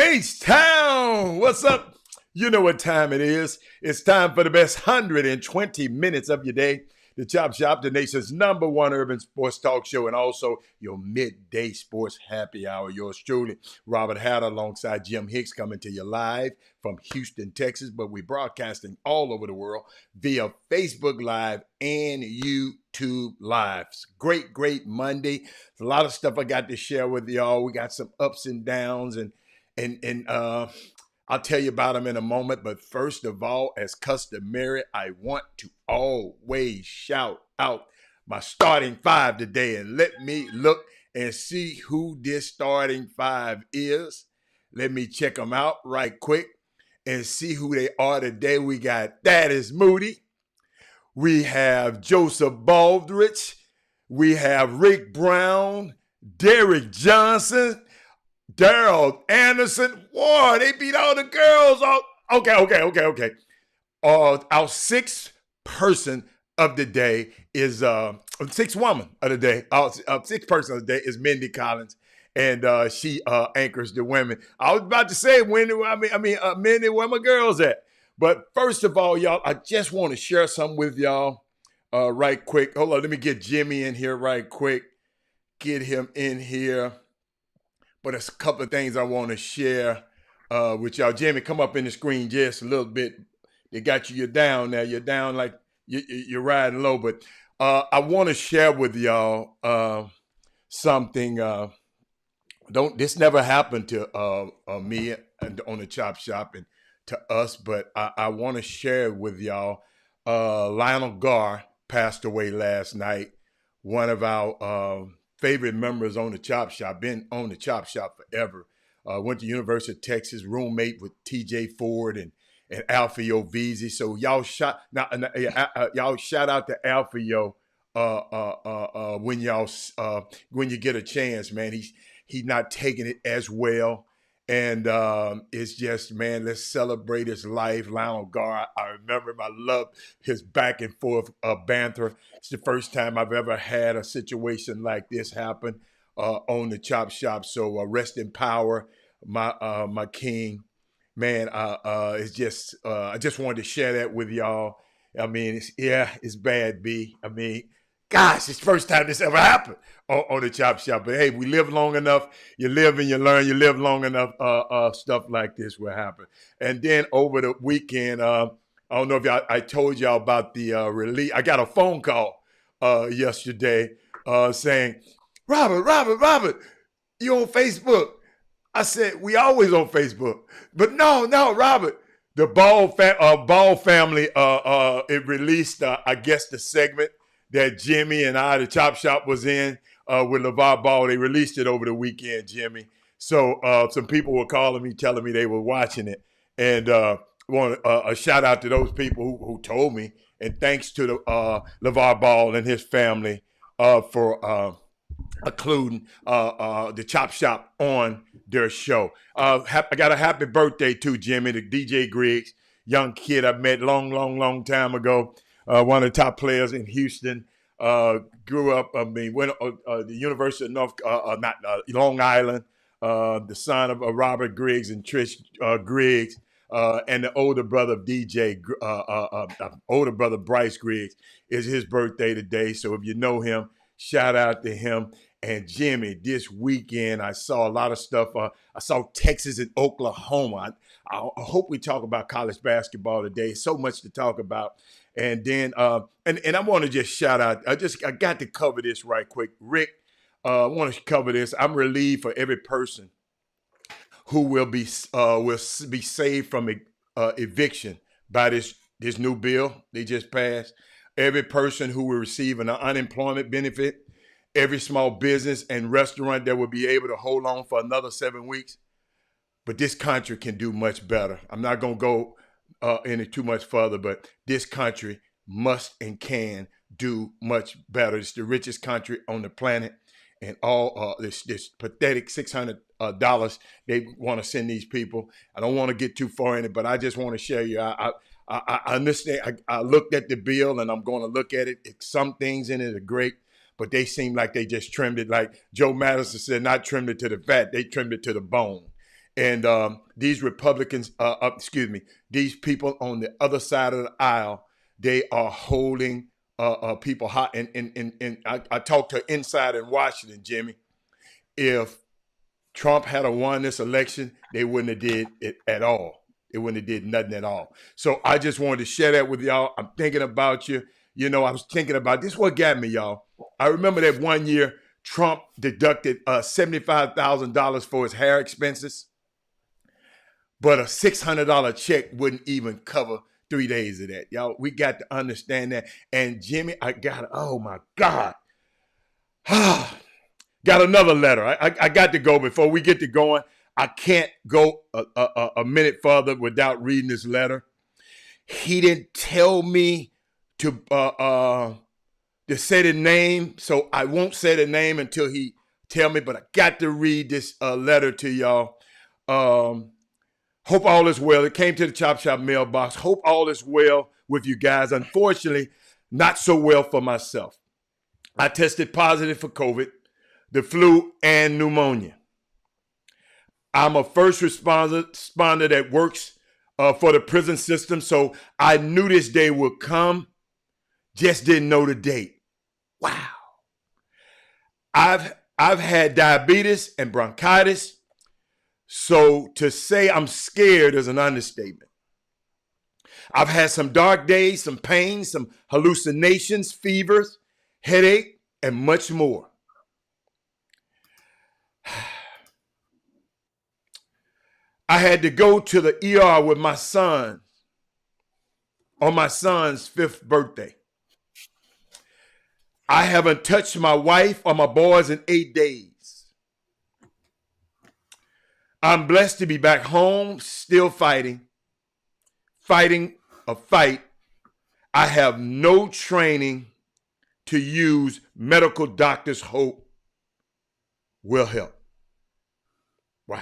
H-Town, what's up? You know what time it is. It's time for the best 120 minutes of your day. The Chop Shop, the nation's #1 urban sports talk show, and also your midday sports happy hour. Yours truly, Robert Hatter, alongside Jim Hicks, coming to you live from Houston, Texas. But we're broadcasting all over the world via Facebook Live and YouTube Live. It's great Monday. There's a lot of stuff I got to share with y'all. We got some ups and downs, and I'll tell you about them in a moment. But first of all, as customary, I want to always shout out my starting five today. And let me look and see who this starting five is. Let me check them out right quick and see who they are today. We got Thaddeus Moody. We have Joseph Baldrige. We have Rick Brown, Derek Johnson, Daryl Anderson. Whoa, they beat all the girls. Okay. Our sixth person of the day is sixth woman of the day. Sixth person of the day is Mindy Collins, and she anchors the women. I was about to say, Mindy, where my girls at? But first of all, y'all, I just want to share something with y'all right quick. Hold on, let me get Jimmy in here right quick. Get him in here. But there's a couple of things I want to share with y'all. Jimmy, come up in the screen just a little bit. They got you. You're down now. You're down like you're riding low. But I want to share with y'all something. This never happened to me and on the Chop Shop and to us, but I want to share with y'all. Lionel Garr passed away last night. One of our favorite members on the Chop Shop, been on the Chop Shop forever. Went to University of Texas, roommate with T.J. Ford and Alfio Vizzi. So y'all shout out to Alfio when you get a chance, man. He's not taking it as well. And it's just, man, let's celebrate his life. Lionel Garr, I remember him. I love his back and forth banter. It's the first time I've ever had a situation like this happen on the Chop Shop. So rest in power, my king. Man, it's just, I just wanted to share that with y'all. I mean, it's bad, B. I mean, gosh, it's the first time this ever happened on the Chop Shop. But hey, we live long enough. You live and you learn. You live long enough. Stuff like this will happen. And then over the weekend, I don't know if I told y'all about the release. I got a phone call yesterday saying, Robert, you on Facebook? I said, we always on Facebook. But no, Robert. The Ball family, it released, I guess, the segment that Jimmy and I, the Chop Shop, was in with LeVar Ball. They released it over the weekend, Jimmy. So some people were calling me, telling me they were watching it. And want a shout out to those people who told me. And thanks to the LeVar Ball and his family for including the Chop Shop on their show. I got a happy birthday too, Jimmy, to DJ Griggs, young kid I met long time ago. One of the top players in Houston. Grew up, went the University of Long Island. The son of Robert Griggs and Trish Griggs, and the older brother of DJ, older brother Bryce Griggs, is his birthday today. So if you know him, shout out to him. And Jimmy, this weekend I saw a lot of stuff. I saw Texas and Oklahoma. I hope we talk about college basketball today. So much to talk about. And then, and I want to just shout out. I got to cover this right quick. Rick, I want to cover this. I'm relieved for every person who will be saved from eviction by this new bill they just passed. Every person who will receive an unemployment benefit. Every small business and restaurant that will be able to hold on for another 7 weeks. But this country can do much better. I'm not going to go any too much further, but this country must and can do much better. It's the richest country on the planet, and all this pathetic $600 they want to send these people. I don't want to get too far in it, but I just want to share you. I understand. I looked at the bill, and I'm going to look at it. Some things in it are great, but they seem like they just trimmed it. Like Joe Madison said, not trimmed it to the fat, they trimmed it to the bone. And these Republicans, these people on the other side of the aisle, they are holding people hot. And I talked to inside in Washington, Jimmy. If Trump had won this election, they wouldn't have did it at all. They wouldn't have did nothing at all. So I just wanted to share that with y'all. I'm thinking about you. You know, I was thinking about this. What got me, y'all? I remember that one year Trump deducted $75,000 for his hair expenses, but a $600 check wouldn't even cover 3 days of that. Y'all, we got to understand that. And Jimmy, oh my God. Got another letter. I got to go before we get to going. I can't go a minute further without reading this letter. He didn't tell me to say the name, so I won't say the name until he tell me, but I got to read this letter to y'all. Hope all is well. It came to the Chop Shop mailbox. Hope all is well with you guys. Unfortunately, not so well for myself. I tested positive for COVID, the flu, and pneumonia. I'm a first responder that works for the prison system, so I knew this day would come, just didn't know the date. Wow. I've had diabetes and bronchitis, so to say I'm scared is an understatement. I've had some dark days, some pain, some hallucinations, fevers, headache, and much more. I had to go to the ER with my son on my son's 5th birthday. I haven't touched my wife or my boys in 8 days. I'm blessed to be back home, still fighting a fight. I have no training to use medical doctors' hope will help. Wow.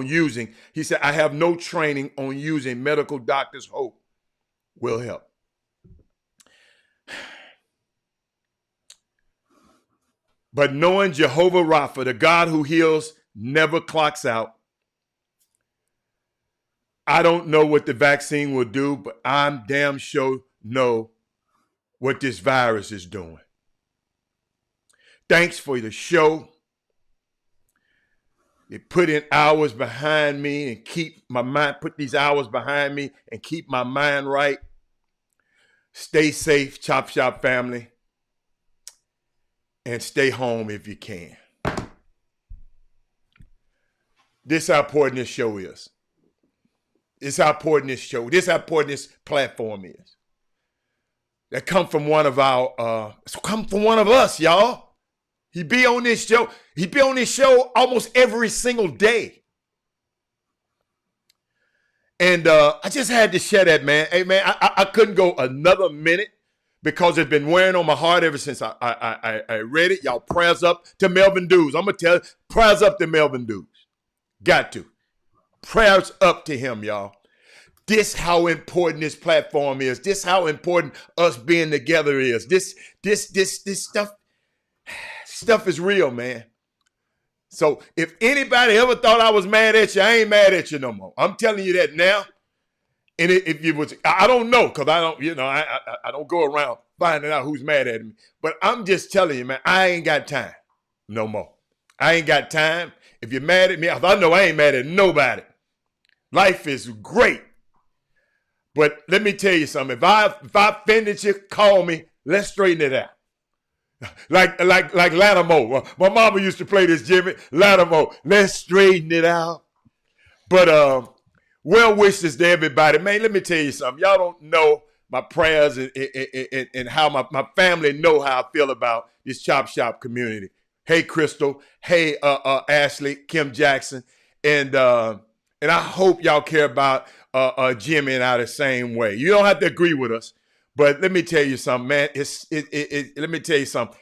He said, I have no training on using medical doctors' hope will help. But knowing Jehovah Rapha, the God who heals, never clocks out. I don't know what the vaccine will do, but I'm damn sure know what this virus is doing. Thanks for the show. It put in hours behind me and put these hours behind me and keep my mind right. Stay safe, Chop Shop family. And stay home if you can. This how important this show is. This how important this show, this how important this platform is. That come from one of us, y'all. He be on this show. He be on this show almost every single day. And I just had to share that, man. Hey, man, I couldn't go another minute because it's been wearing on my heart ever since I read it. Y'all, prayers up to Melvin Dews. I'm going to tell you, prayers up to Melvin Dews. Got to. Prayers up to him, y'all. This how important this platform is. This how important us being together is. This stuff is real, man. So if anybody ever thought I was mad at you, I ain't mad at you no more. I'm telling you that now. And if you was, I don't know, because I don't, I don't go around finding out who's mad at me. But I'm just telling you, man, I ain't got time no more. I ain't got time. If you're mad at me, I know I ain't mad at nobody. Life is great. But let me tell you something. If I offended you, call me. Let's straighten it out. Like Lattimore. My mama used to play this, Jimmy. Lattimore. Let's straighten it out. But well wishes to everybody. Man, let me tell you something. Y'all don't know my prayers and how my family know how I feel about this Chop Shop community. Hey, Crystal. Hey, Ashley, Kim Jackson. And I hope y'all care about Jimmy and I the same way. You don't have to agree with us. But let me tell you something, man. Let me tell you something.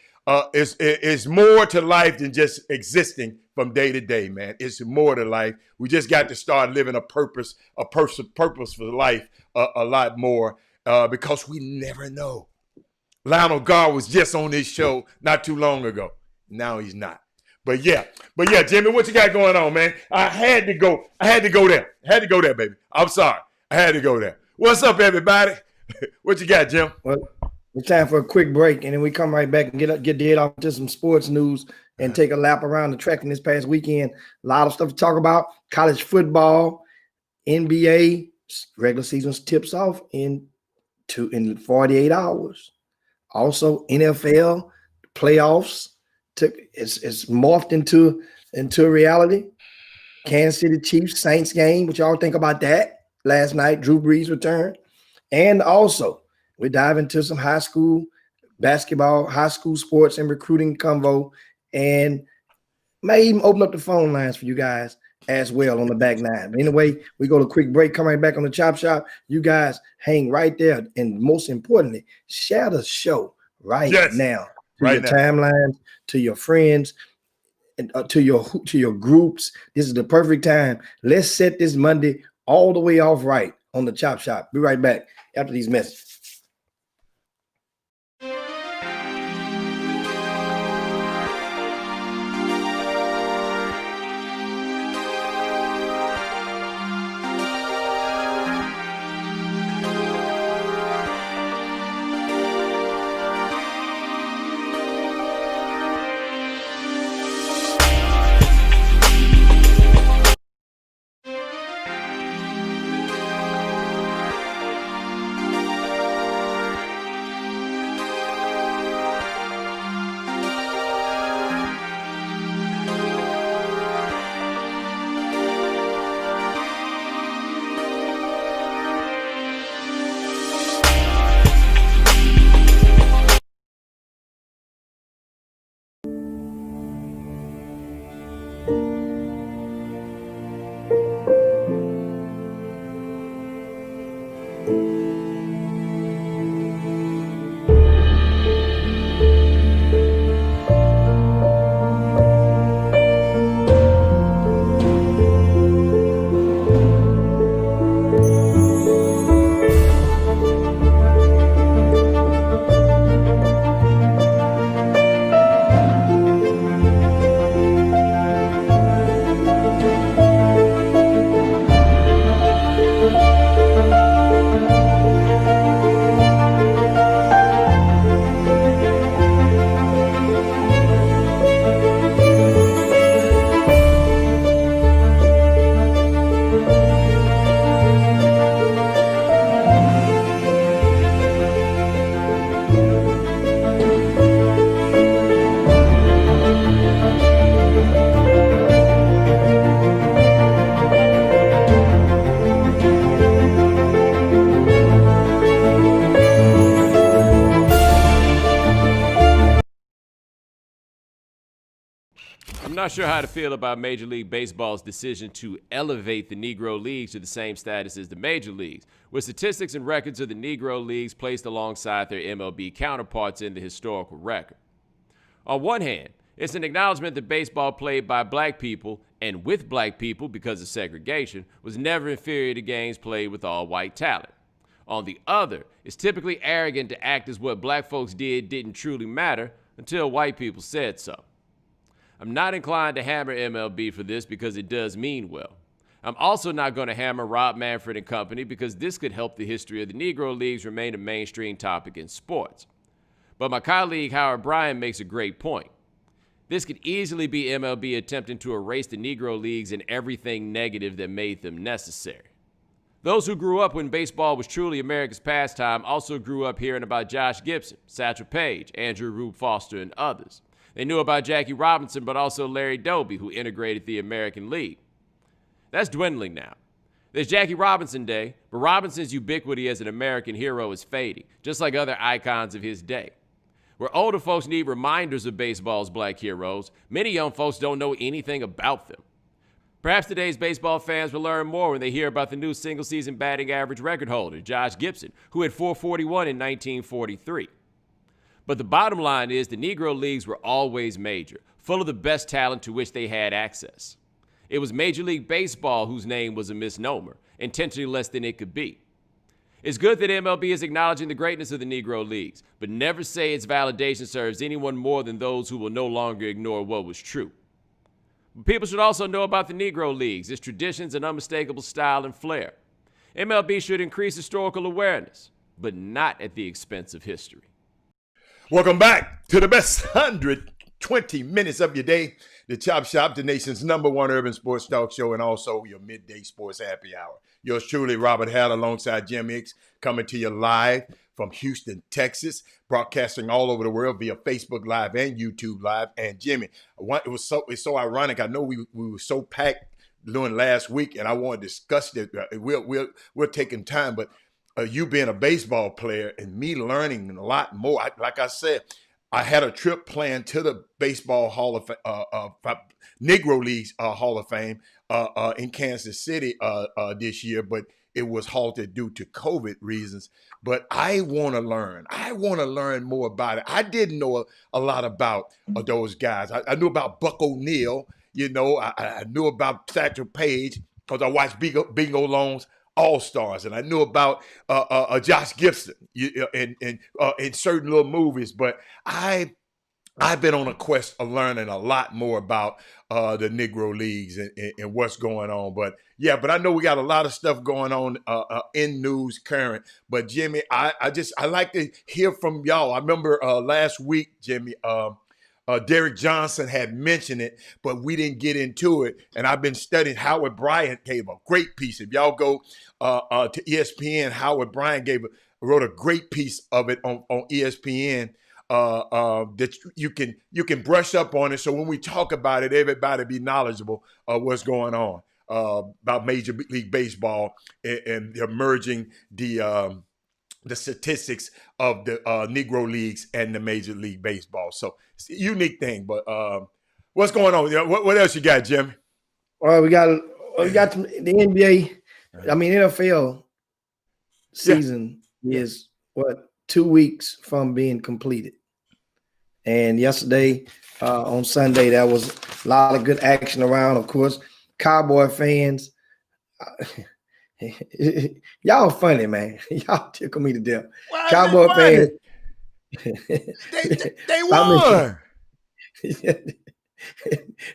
It's more to life than just existing from day to day, man. It's more to life. We just got to start living a purposeful life a lot more because we never know. Lionel Gar was just on this show not too long ago. Now he's not. But yeah, Jimmy, what you got going on, man? I had to go there. Baby. I'm sorry. I had to go there. What's up, everybody? What you got, Jim? Well, it's time for a quick break, and then we come right back and get dead off to some sports news and take a lap around the track in this past weekend. A lot of stuff to talk about. College football, NBA, regular season tips off in 48 hours. Also, NFL playoffs it's morphed into reality. Kansas City Chiefs Saints game. What y'all think about that? Last night, Drew Brees returned, and also we dive into some high school basketball, high school sports, and recruiting convo, and may even open up the phone lines for you guys as well on the back nine. But anyway, we go to a quick break, come right back on the Chop Shop. You guys hang right there. And most importantly, share the show right now to your timelines, to your friends, and to your groups. This is the perfect time. Let's set this Monday all the way off right on the Chop Shop. Be right back after these messages. I'm not sure how to feel about Major League Baseball's decision to elevate the Negro Leagues to the same status as the Major Leagues, with statistics and records of the Negro Leagues placed alongside their MLB counterparts in the historical record. On one hand, it's an acknowledgement that baseball played by black people and with black people because of segregation was never inferior to games played with all white talent. On the other, it's typically arrogant to act as what black folks didn't truly matter until white people said so. I'm not inclined to hammer MLB for this because it does mean well. I'm also not going to hammer Rob Manfred and company because this could help the history of the Negro Leagues remain a mainstream topic in sports. But my colleague Howard Bryan makes a great point. This could easily be MLB attempting to erase the Negro Leagues and everything negative that made them necessary. Those who grew up when baseball was truly America's pastime also grew up hearing about Josh Gibson, Satchel Paige, Andrew Rube Foster, and others. They knew about Jackie Robinson, but also Larry Doby, who integrated the American League. That's dwindling now. There's Jackie Robinson Day, but Robinson's ubiquity as an American hero is fading, just like other icons of his day. Where older folks need reminders of baseball's black heroes, many young folks don't know anything about them. Perhaps today's baseball fans will learn more when they hear about the new single-season batting average record holder, Josh Gibson, who had .441 in 1943. But the bottom line is the Negro Leagues were always major, full of the best talent to which they had access. It was Major League Baseball whose name was a misnomer, intentionally less than it could be. It's good that MLB is acknowledging the greatness of the Negro Leagues, but never say its validation serves anyone more than those who will no longer ignore what was true. People should also know about the Negro Leagues, its traditions and unmistakable style and flair. MLB should increase historical awareness, but not at the expense of history. Welcome back to the best 120 minutes of your day. The Chop Shop, the nation's #1 urban sports talk show, and also your midday sports happy hour. Yours truly, Robert Hall, alongside Jim Hicks, coming to you live from Houston, Texas, broadcasting all over the world via Facebook Live and YouTube Live. And Jimmy, it's so ironic. I know we were so packed during last week, and I want to discuss it. We're taking time, but you being a baseball player and me learning a lot more. Like I said, I had a trip planned to the Baseball Hall of Negro Leagues Hall of Fame in Kansas City this year, but it was halted due to COVID reasons. But I want to learn. I want to learn more about it. I didn't know a lot about those guys. I knew about Buck O'Neil. You know, I knew about Satchel Paige because I watched Bingo Long's All-Stars, and I knew about Josh Gibson in certain little movies. But I've been on a quest of learning a lot more about the Negro Leagues and what's going on. But I know we got a lot of stuff going on in news current. But Jimmy, I like to hear from y'all. I remember last week, Jimmy, Derek Johnson had mentioned it, but we didn't get into it. And I've been studying. Howard Bryant gave a great piece. If y'all go to ESPN, Howard Bryant wrote a great piece of it on ESPN. That you can brush up on it. So when we talk about it, everybody be knowledgeable of what's going on about Major League Baseball and emerging the statistics of the Negro Leagues and the Major League Baseball. So it's a unique thing. But what's going on? What else you got, Jimmy? Well, we got the NBA. I mean, NFL season is 2 weeks from being completed. And yesterday, on Sunday, there was a lot of good action around. Of course, Cowboy fans, y'all funny, man. Y'all tickle me to death. Why Cowboy fans, they won.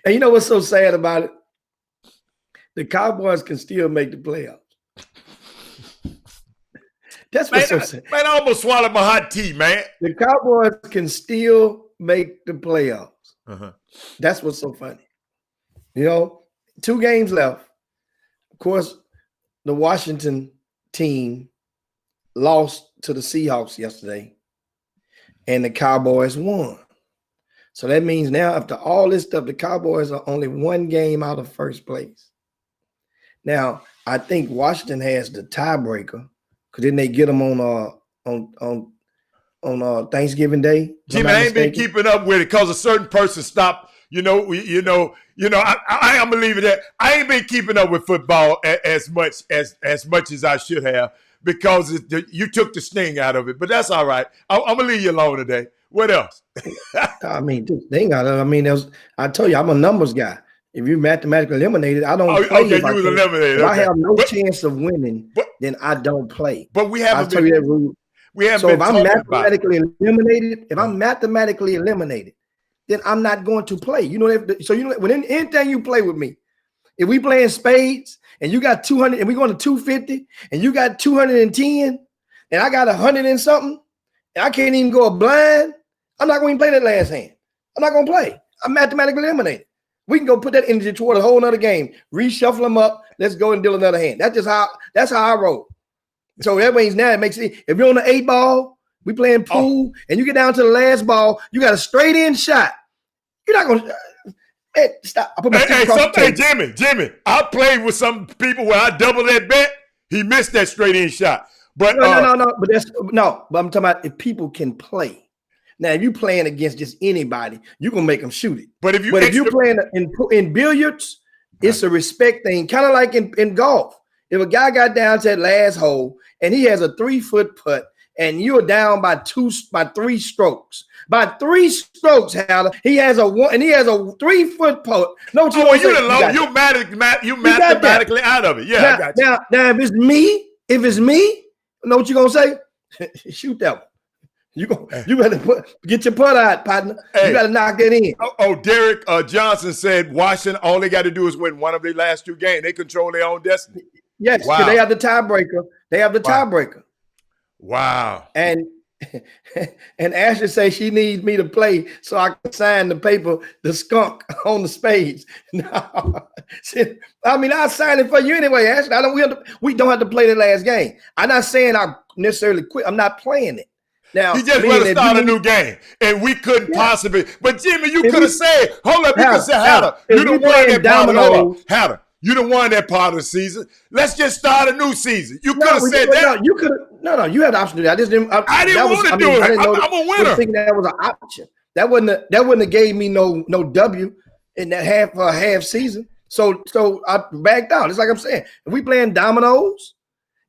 And you know what's so sad about it? The Cowboys can still make the playoffs. That's what's so sad. Man, I almost swallowed my hot tea, man. The Cowboys can still make the playoffs. Uh-huh. That's what's so funny. You know, 2 games left. Of course, the Washington team lost to the Seahawks yesterday, and the Cowboys won. So that means now, after all this stuff, the Cowboys are only 1 game out of first place. Now, I think Washington has the tiebreaker, because then they get them on Thanksgiving Day. Jimmy, I ain't been keeping up with it because a certain person stopped. I'm gonna leave it at. I ain't been keeping up with football as much as I should have because you took the sting out of it. But that's all right. I'm gonna leave you alone today. What else? I mean, I told you I'm a numbers guy. If you mathematically eliminated, I don't play. Okay, you was eliminated. If I have no chance of winning, then I don't play. But we haven't. I'll tell you that rule. We haven't. So been if I'm mathematically eliminated, then I'm not going to play. You know, when anything you play with me, if we play in spades and you got 200 and we going to 250 and you got 210 and I got 100 and something and I can't even go a blind, I'm not going to play that last hand. I'm not going to play. I'm mathematically eliminated. We can go put that energy toward a whole nother game, reshuffle them up. Let's go and deal another hand. That's how I roll. So that means now it makes it. If you're on the 8 ball, we playing pool, and you get down to the last ball, you got a straight in shot. You're not gonna stop. I put my Jimmy. I played with some people where I double that bet. He missed that straight in shot. But no. But I'm talking about if people can play. Now, if you playing against just anybody, you're gonna make them shoot it. But if you're playing in billiards, it's a respect thing, kind of like in golf. If a guy got down to that last hole and he has a 3-foot putt and you're down by 3 strokes. By 3 strokes, Howard, he has a 3-foot putt. No, you mathematically out of it. Yeah, I got you. Now, if it's me, know what you're gonna say? Shoot that one. You better get your putt out, partner. Hey. You got to knock that in. Derek Johnson said Washington, all they got to do is win one of their last 2 games. They control their own destiny. Yes, wow. They have the tiebreaker. Tiebreaker. Wow. And Ashley says she needs me to play so I can sign the paper, the skunk on the spades. No. I mean, I'll sign it for you anyway, Ashley. We don't have to play the last game. I'm not saying I necessarily quit. I'm not playing it. Now, he just want to start a new game, and we couldn't possibly. But Jimmy, you could have said, "Hold up," you could say, "Hatter, you don't want that part of Hatter. You don't want that part of the season. Let's just start a new season." You could have said that. No, you could have. No, you had the option to do that. I didn't want to do it. I'm a winner. I was thinking that was an option. That wouldn't have gave me no W in that half season. So I backed out. It's like I'm saying, if we playing dominoes,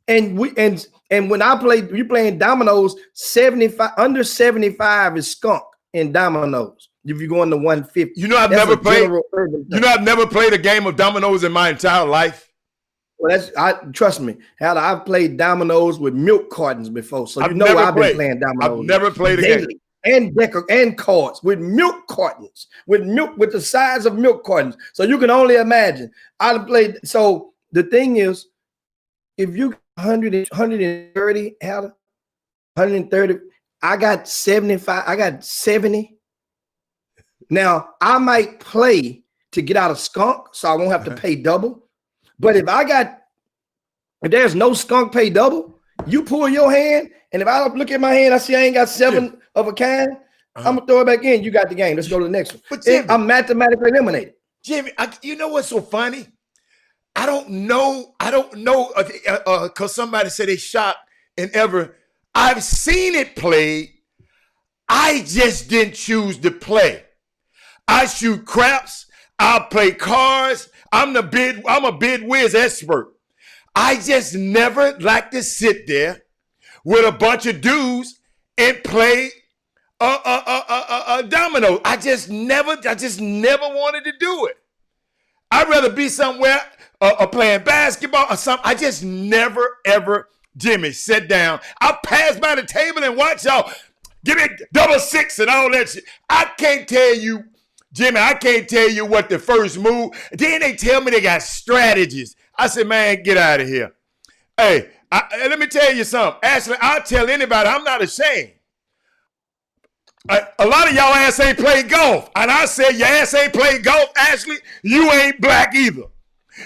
and when I play, you playing dominoes, 75 under 75 is skunk in dominoes. If you go into 150, I've never played. I've never played a game of dominoes in my entire life. Well, trust me, I've played dominoes with milk cartons before, so I've been playing dominoes. I've never played a game. And and cards with milk cartons, with the size of milk cartons. So you can only imagine. I've played. So the thing is, if you 130, 130, I got 75. I got 70. Now I might play to get out of skunk, so I won't have to pay double. But if there's no skunk pay double, you pull your hand, and if I look at my hand, I see I ain't got 7 of a kind, I'm gonna throw it back in. You got the game. Let's go to the next one. But Jimmy, I'm mathematically eliminated. Jimmy, you know what's so funny? I don't know, because somebody said they shot in Everett. I've seen it played. I just didn't choose to play. I shoot craps. I'll play cards. I'm a bid whiz expert. I just never like to sit there with a bunch of dudes and play domino. I just never wanted to do it. I'd rather be somewhere playing basketball or something. I just never, ever, Jimmy, sit down. I'll pass by the table and watch y'all. Give me double six and all that shit. I can't tell you, Jimmy, what the first move. Then they tell me they got strategies. I said, man, get out of here. Hey, let me tell you something. Ashley, I'll tell anybody, I'm not ashamed. A lot of y'all ass ain't played golf. And I said, your ass ain't played golf, Ashley, you ain't black either.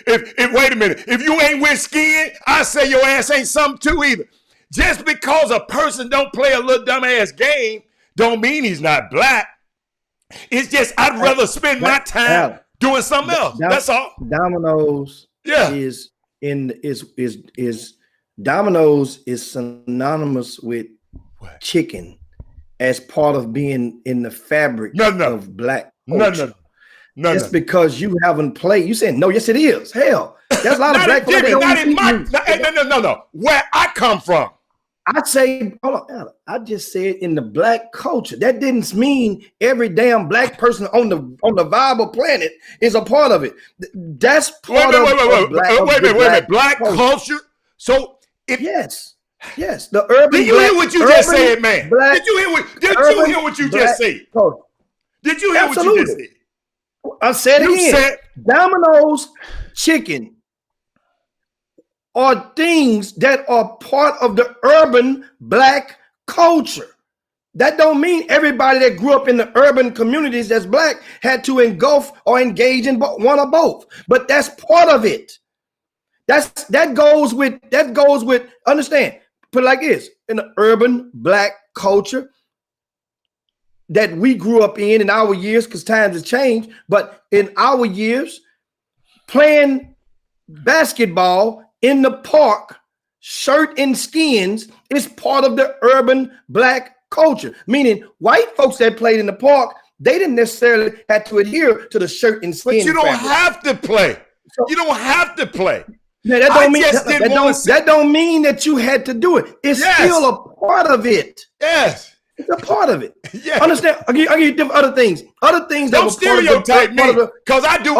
If wait a minute, if you ain't went skiing, I say your ass ain't something too either. Just because a person don't play a little dumbass game don't mean he's not black. It's just I'd rather spend my time doing something else. That's all. Dominoes dominoes is synonymous with chicken as part of being in the fabric of black culture. No. Just because you haven't played, you said no. Yes, it is. Hell, there's a lot of black people. No. Where I come from, I say, hold on, I just said in the black culture. That didn't mean every damn black person on the viable planet is a part of it. That's part of wait. Black culture. So yes. The urban. Did you hear what you just said, man? Did you hear what you just said? Did you hear what you just said? I said it again. Domino's chicken are things that are part of the urban black culture. That don't mean everybody that grew up in the urban communities that's black had to engulf or engage in one or both. But that's part of it. That goes with understand. Put it like this: in the urban black culture that we grew up in our years, because times have changed, but in our years, playing basketball in the park, shirt and skins, is part of the urban black culture. Meaning white folks that played in the park, they didn't necessarily have to adhere to the shirt and skin. But you don't have to play. You don't have to play. Now, that don't mean that you had to do it. It's still a part of it. Yes. It's a part of it. Yeah. Understand? I'll give you other things. Other things that don't stereotype me, because I do.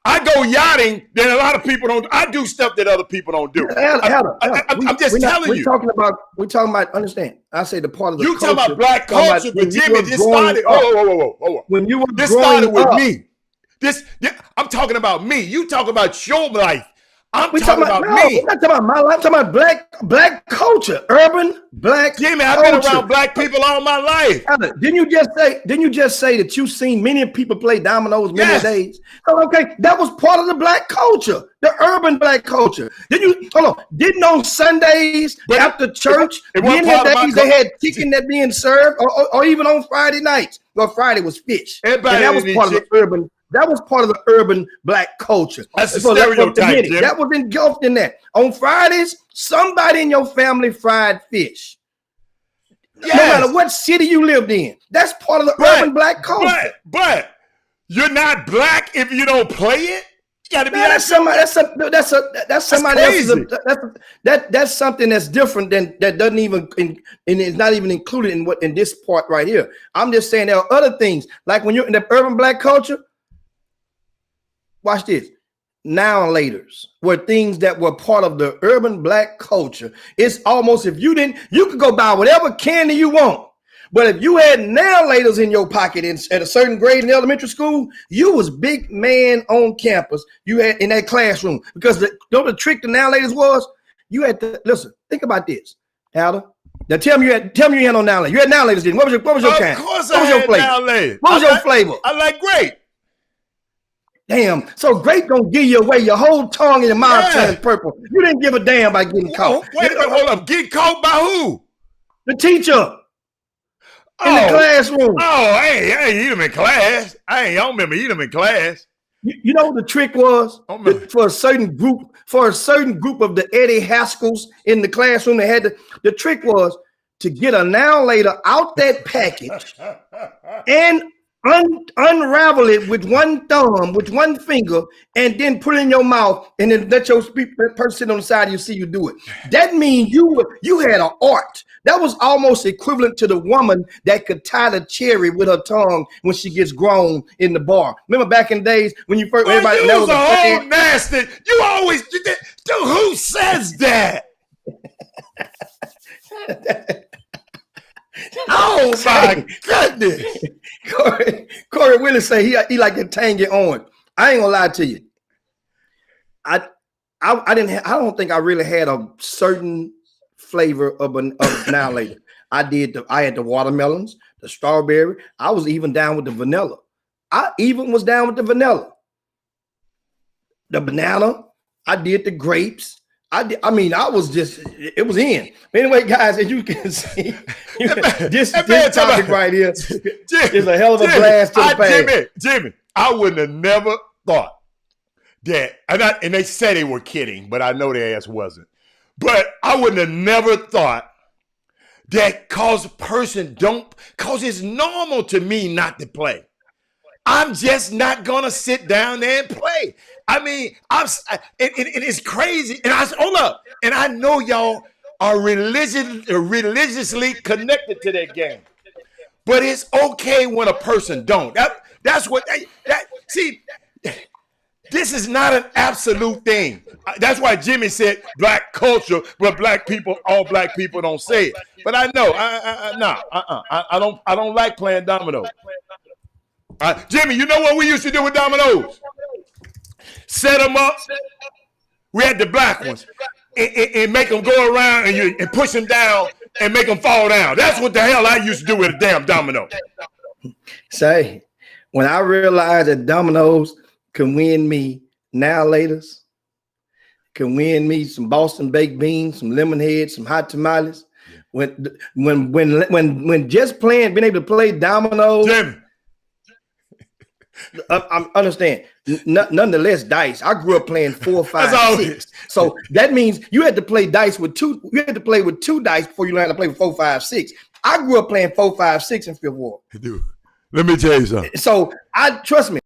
I go yachting that a lot of people don't. I do stuff that other people don't do. I'm just telling you. We're talking about. Understand? I say the part of the you culture. Talking about black culture, but Jimmy, this started. Whoa. When you were this growing started with up, me. I'm talking about me. You talk about your life. I'm talking about me. I'm not talking about my life. I'm talking about black culture, urban black. Jimmy, I've been around black people all my life. Didn't you just say that you've seen many people play dominoes many days? Oh, okay, that was part of the black culture, the urban black culture. Didn't on Sundays after church, many days they had chicken that being served, or even on Friday nights. Well, Friday was fish, and that was part of the urban. That was part of the urban black culture. That's the stereotype, Jim. That was engulfed in that. On Fridays, somebody in your family fried fish. Yes. No matter what city you lived in. That's part of the urban black culture. But you're not black if you don't play it. You gotta be that's somebody else's. That's something that's different than that doesn't even and is not even included in this part right here. I'm just saying there are other things like when you're in the urban black culture. Watch this. Now and laters were things that were part of the urban black culture. It's almost if you could go buy whatever candy you want. But if you had now laters in your pocket at a certain grade in elementary school, you was big man on campus. You had in that classroom because the trick to now laters was you had to listen. Think about this, Alda. Now tell me you had no now laters. You had now laters, didn't? What was your kind? Of course, what was your flavor? Now laters. What was your flavor? I like grape. Damn, so grape gonna give you away. Your whole tongue and your mouth turns purple. You didn't give a damn by getting caught. Wait a minute, hold up. Get caught by who? The teacher. In the classroom. Oh, hey, you in class. I don't remember you in class. You know what the trick was? For a certain group of the Eddie Haskells in the classroom, they had the trick was to get a now later out that package and unravel it with one thumb, with one finger, and then put it in your mouth, and then let your person on the side of you see you do it. That means you had an art. That was almost equivalent to the woman that could tie the cherry with her tongue when she gets grown in the bar. Remember back in the days when you first everybody you was a whole nasty. You always dude, who says that? Oh my goodness. Corey Willis say he like a tangy orange. I ain't gonna lie to you. I don't think I really had a certain flavor of now later. I had the watermelons, the strawberry. I was even down with the vanilla. I even was down with the vanilla. The banana. I did the grapes. I was just, it was in. Anyway, guys, as you can see, this topic right here is a hell of a blast to the past. Jimmy, I wouldn't have never thought that, and they said they were kidding, but I know their ass wasn't. But I wouldn't have never thought that cause it's normal to me not to play. I'm just not gonna sit down there and play. I mean, it's crazy. And hold up. And I know y'all are religiously connected to that game. But it's okay when a person don't. That's what see. This is not an absolute thing. That's why Jimmy said black culture, but all black people don't say it. But I know, I don't like playing dominoes. Jimmy, you know what we used to do with dominoes? Set them up. We had the black ones and make them go around and push them down and make them fall down. That's what the hell I used to do with a damn domino. Say, when I realized that dominoes can win me now laters, can win me some Boston baked beans, some lemon heads, some hot tamales. When just being able to play dominoes. Jimmy. I understand. Nonetheless, dice. I grew up playing 4, 5, 6. So that means you had to play dice with two. You had to play with 2 dice before you learned to play with 4, 5, 6. I grew up playing 4, 5, 6 in Fifth Ward. Dude, let me tell you something. So trust me,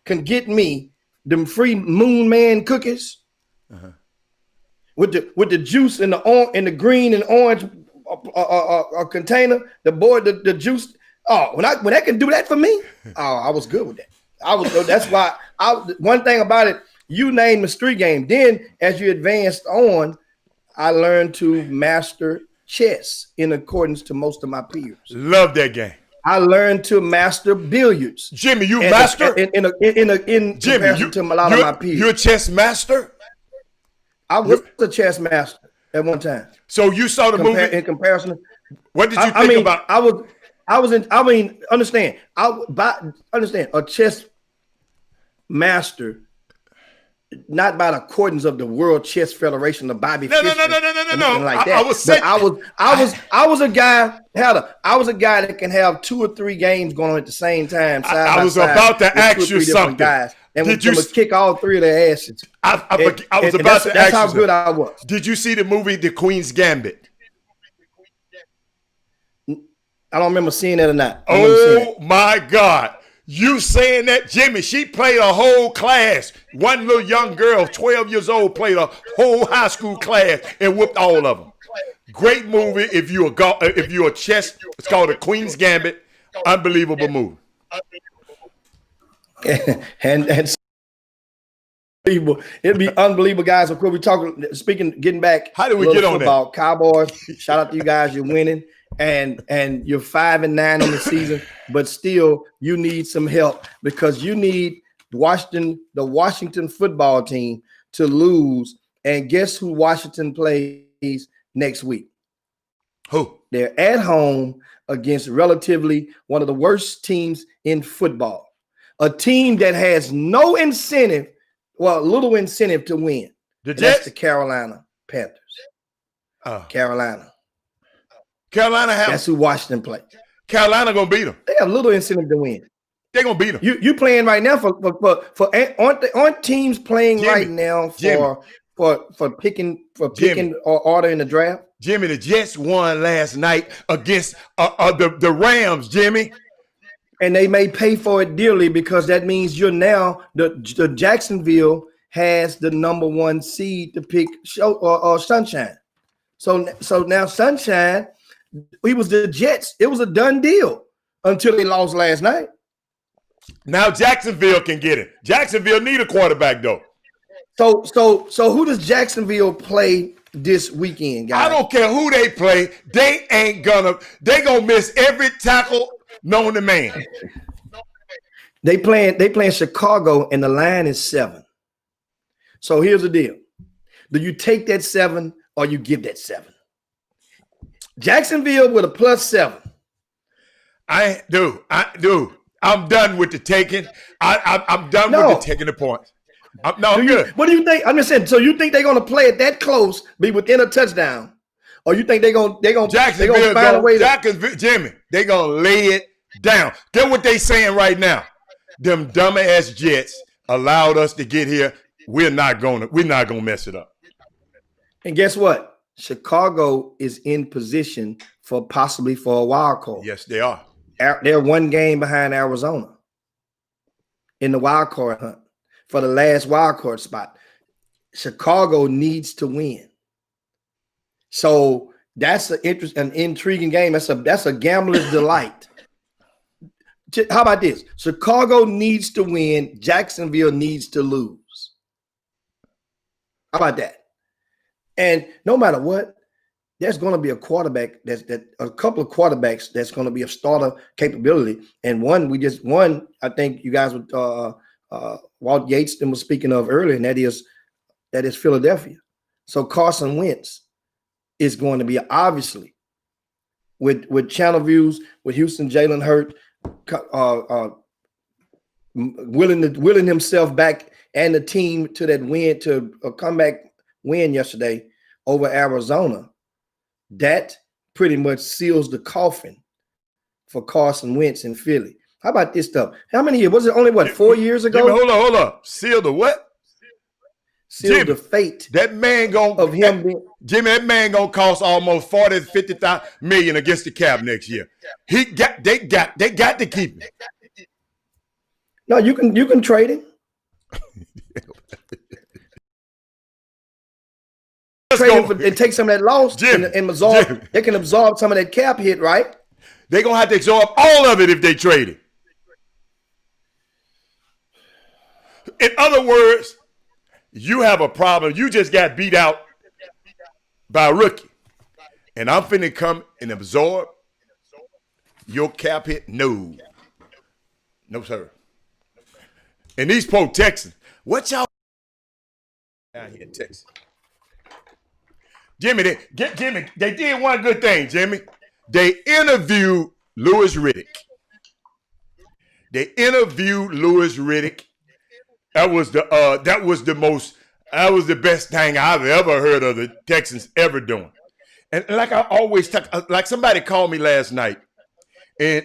can get me them free Moon Man cookies with the juice in the green and orange container. The juice. Oh, when I can do that for me, I was good with that. That's why. One thing about it, you named the street game. Then, as you advanced on, I learned to master chess in accordance to most of my peers. Love that game. I learned to master billiards. Jimmy, you master? In Jimmy, comparison to a lot of my peers. You're a chess master? I was a chess master at one time. So you saw the movie? In comparison. What did you think about? Understand. Understand, a chess master, not by the accordance of the World Chess Federation, the Bobby Fischer, No. like that. I was a guy. I was a guy that can have 2 or 3 games going on at the same time. I was about to ask you something. Guys, and we kick all 3 of their asses. I was about to ask you. That's how good I was. Did you see the movie The Queen's Gambit? I don't remember seeing that or not. Oh my God. You saying that, Jimmy, she played a whole class. One little young girl, 12 years old, played a whole high school class and whooped all of them. Great movie if you're a chess. It's called The Queen's Gambit. Unbelievable movie. and it'd be unbelievable, guys. Of course, getting back. How did we get on football, that? Cowboys, shout out to you guys. You're winning. And you're 5-9 in the season, but still you need some help because you need the Washington football team to lose. And guess who Washington plays next week? Who? They're at home against relatively one of the worst teams in football, a team that has no incentive, little incentive to win. That's the Carolina Panthers. That's who Washington plays. Carolina gonna beat them. They have little incentive to win. They're gonna beat them. You playing right now for aren't teams playing right now for picking or order in the draft? Jimmy, the Jets won last night against the Rams, Jimmy. And they may pay for it dearly because that means you're now the Jacksonville has the number 1 seed to pick Sunshine. So now Sunshine. He was the Jets. It was a done deal until they lost last night. Now Jacksonville can get it. Jacksonville need a quarterback though. So who does Jacksonville play this weekend, guys? I don't care who they play. They gonna miss every tackle known to man. They playing Chicago and the line is 7. So here's the deal. Do you take that 7 or you give that 7? Jacksonville with a +7. I do. I'm done with the taking. I'm done with the taking the points. I'm good. What do you think? I'm just saying. So you think they're gonna play it that close, be within a touchdown, or you think they're gonna find a way to Jimmy? They gonna lay it down. Get what they saying right now. Them dumbass Jets allowed us to get here. We're not gonna mess it up. And guess what? Chicago is in position possibly for a wild card. Yes, they are. They're 1 game behind Arizona in the wild card hunt for the last wild card spot. Chicago needs to win. So that's an intriguing game. That's a gambler's delight. How about this? Chicago needs to win. Jacksonville needs to lose. How about that? And no matter what, there's going to be a quarterback a couple of quarterbacks that's going to be a starter capability. And one, I think you guys would Walt Yates was speaking of earlier, and that is Philadelphia. So Carson Wentz is going to be obviously with channel views, with Houston, Jalen Hurts, willing himself back and the team to that win, to a comeback win yesterday over Arizona. That pretty much seals the coffin for Carson Wentz in Philly. How about this stuff? How many years? Was it only 4 years ago? Jimmy, hold on. Seal the what? Seal the fate. That man Jimmy, that man gonna cost almost 40 to 50 million against the cap next year. They got to keep him. No, you can trade him. Trade him and take some of that loss and absorb. They can absorb some of that cap hit, right? They're gonna have to absorb all of it if they trade it. In other words, you have a problem. You just got beat out by a rookie. And I'm finna come and absorb your cap hit. No. No, sir. And these poor Texans, what y'all down here in Texas? Jimmy, they did one good thing, Jimmy. They interviewed Louis Riddick. That was the best thing I've ever heard of the Texans ever doing. And like I always talk, like somebody called me last night, and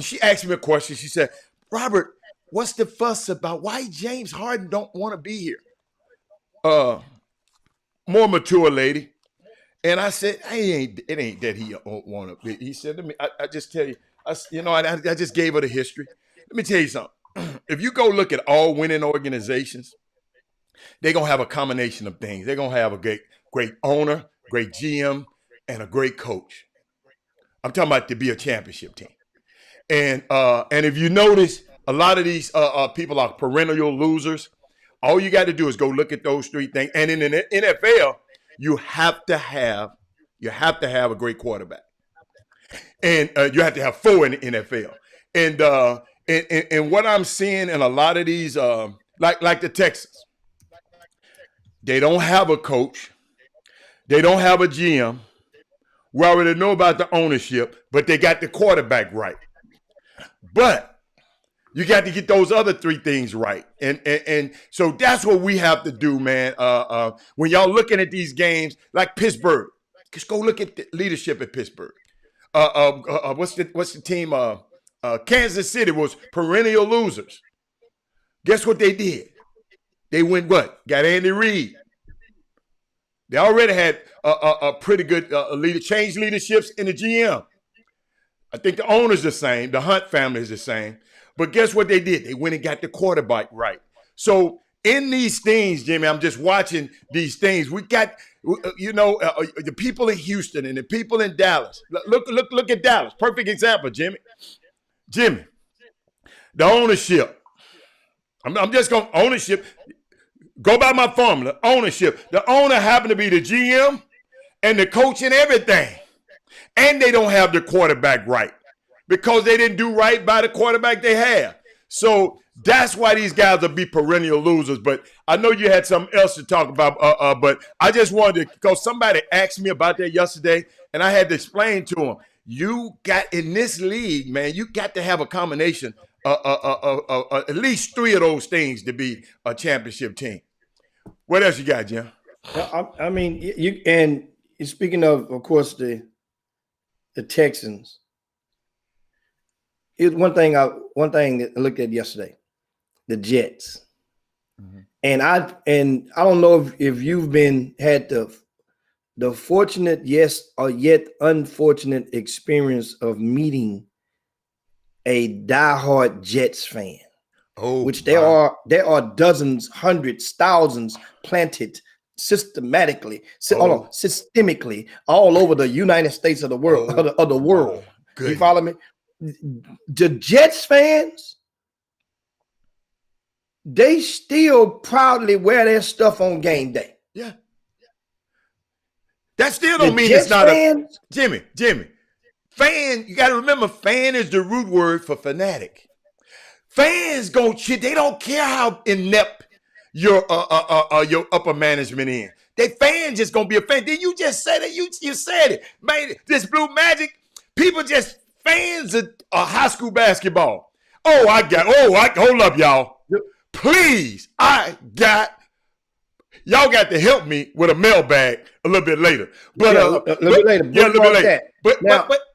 she asked me a question. She said, "Robert, what's the fuss about? Why James Harden don't want to be here?" More mature lady, and I said, "It ain't that he don't want to be." He said to me, "I just tell you, I just gave her the history. Let me tell you something. If you go look at all winning organizations, they're gonna have a combination of things. They're gonna have a great owner, great GM, and a great coach. I'm talking about to be a championship team. And if you notice, a lot of these people are perennial losers. All you got to do is go look at those three things. And in the NFL, you have to have a great quarterback, and you have to have four in the NFL. And what I'm seeing in a lot of these, like the Texans, they don't have a coach, they don't have a GM. We already know about the ownership, but they got the quarterback right. But you got to get those other three things right. And so that's what we have to do, man. When y'all looking at these games, like Pittsburgh, just go look at the leadership at Pittsburgh. What's the team? Kansas City was perennial losers. Guess what they did? They went what? Got Andy Reid. They already had a pretty good leader, changed leaderships in the GM. I think the owner's the same. The Hunt family is the same. But guess what they did? They went and got the quarterback right. So in these things, Jimmy, I'm just watching these things. We got, the people in Houston and the people in Dallas. Look at Dallas. Perfect example, Jimmy. The ownership. I'm just going to ownership. Go by my formula. Ownership. The owner happened to be the GM and the coach and everything. And they don't have the quarterback right because they didn't do right by the quarterback they have. So that's why these guys will be perennial losers. But I know you had something else to talk about. But I just wanted to, because somebody asked me about that yesterday, and I had to explain to them. You got in this league, man, you got to have a combination of at least three of those things to be a championship team. What else you got, Jim? I mean, speaking of course, the Texans. It's one thing that I looked at yesterday, the Jets. Mm-hmm. And I don't know if you've had the fortunate, yes, or yet unfortunate experience of meeting a diehard Jets fan. Oh, which there are dozens, hundreds, thousands planted systemically all over the United States of the world. Good. You follow me? The Jets fans, they still proudly wear their stuff on game day. Yeah. That still don't mean Jets it's not fans, Jimmy. Fan, you got to remember, fan is the root word for fanatic. Fans go shit. They don't care how inept your upper management is. They fan just gonna be a fan. Then you just said it. You said it, man. This Blue Magic, people just fans of high school basketball. Hold up, y'all. Please, y'all got to help me with a mailbag a little bit later. But a little bit later. Yeah, a little bit later. But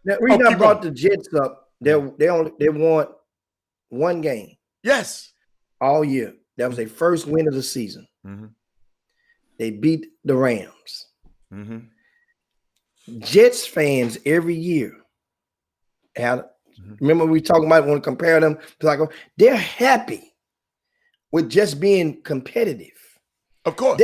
the reason I brought the Jets up, they won one game. Yes. All year. That was their first win of the season. Mm-hmm. They beat the Rams. Mm-hmm. Jets fans every year. Remember we talking about when we compare them to they're happy with just being competitive. Of course.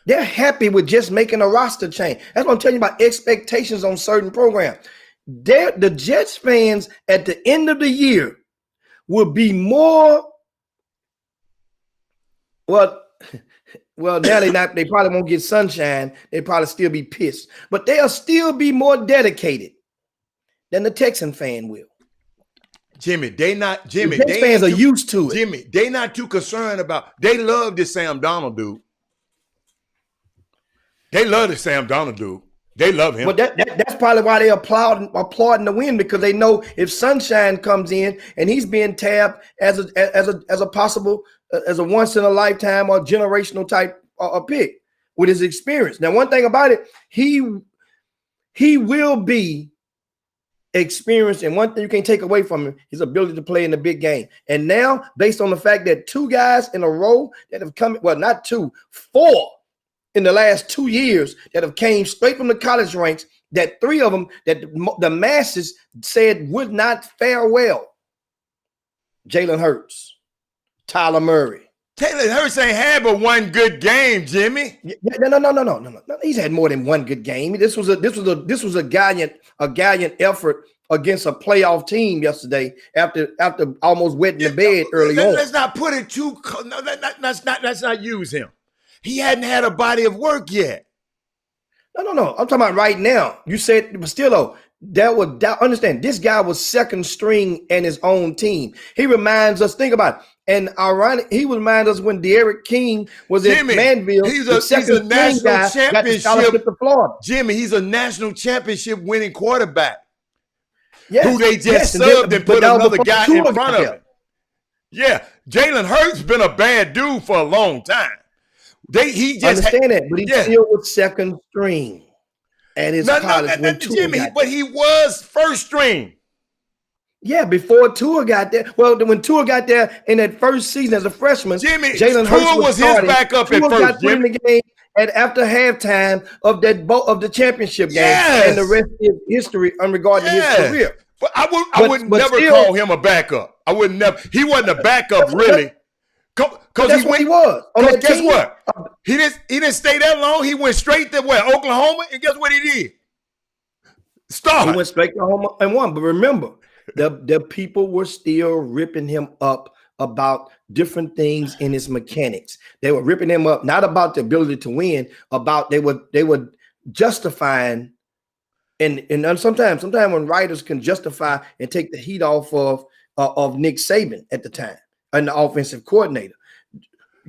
They're happy with just making a roster change. That's what I'm telling you about expectations on certain programs. The Jets fans at the end of the year will be more Well, well, now they not. They probably won't get sunshine. They probably still be pissed, but they'll still be more dedicated than the Texan fan will. Jimmy, they Texas fans are used to it. Jimmy, they not too concerned about. They love this Sam Donald dude. They love this Sam Donald dude. They love him. But that's probably why they applauding the win, because they know if Sunshine comes in and he's being tabbed as a possible as a once in a lifetime or generational type pick with his experience. Now, one thing about it, he will be experienced, and one thing you can't take away from him, his ability to play in the big game. And now, based on the fact that 2 guys in a row that have come, well, not 2, 4 in the last 2 years that have came straight from the college ranks, that 3 of them that the masses said would not fare well. Jalen Hurts, Tyler Murray. Jalen Hurts ain't had but one good game, Jimmy. No. He's had more than one good game. This was a gallant effort against a playoff team yesterday after almost wetting the bed early on. Let's not put it too. No, let's not use him. He hadn't had a body of work yet. No. I'm talking about right now. You said, but still though, understand, this guy was second string in his own team. He reminds us, think about it. And ironic, he reminds us when De'Aaron King was at Manville. He's a national championship. To Florida. Jimmy, he's a national championship winning quarterback. Yes, who they just subbed and put another guy in front of him. Yeah, Jalen Hurts been a bad dude for a long time. He just understand that, but he's still with second string at his college. Jimmy, but he was first string. Yeah, before Tua got there. Well, when Tua got there in that first season as a freshman, Jimmy, Jalen Hurts was his backup at first. Got in the game after halftime of the championship game, and the rest is history regarding his career. But I would never call him a backup. I would never. He wasn't a backup really. Because he was. Guess what? He didn't stay that long. He went straight to where? Oklahoma, and guess what he did? He went straight to Oklahoma and won. But remember, the people were still ripping him up about different things in his mechanics. They were ripping him up, not about the ability to win, about they were justifying. And sometimes when writers can justify and take the heat off of Nick Saban at the time and the offensive coordinator.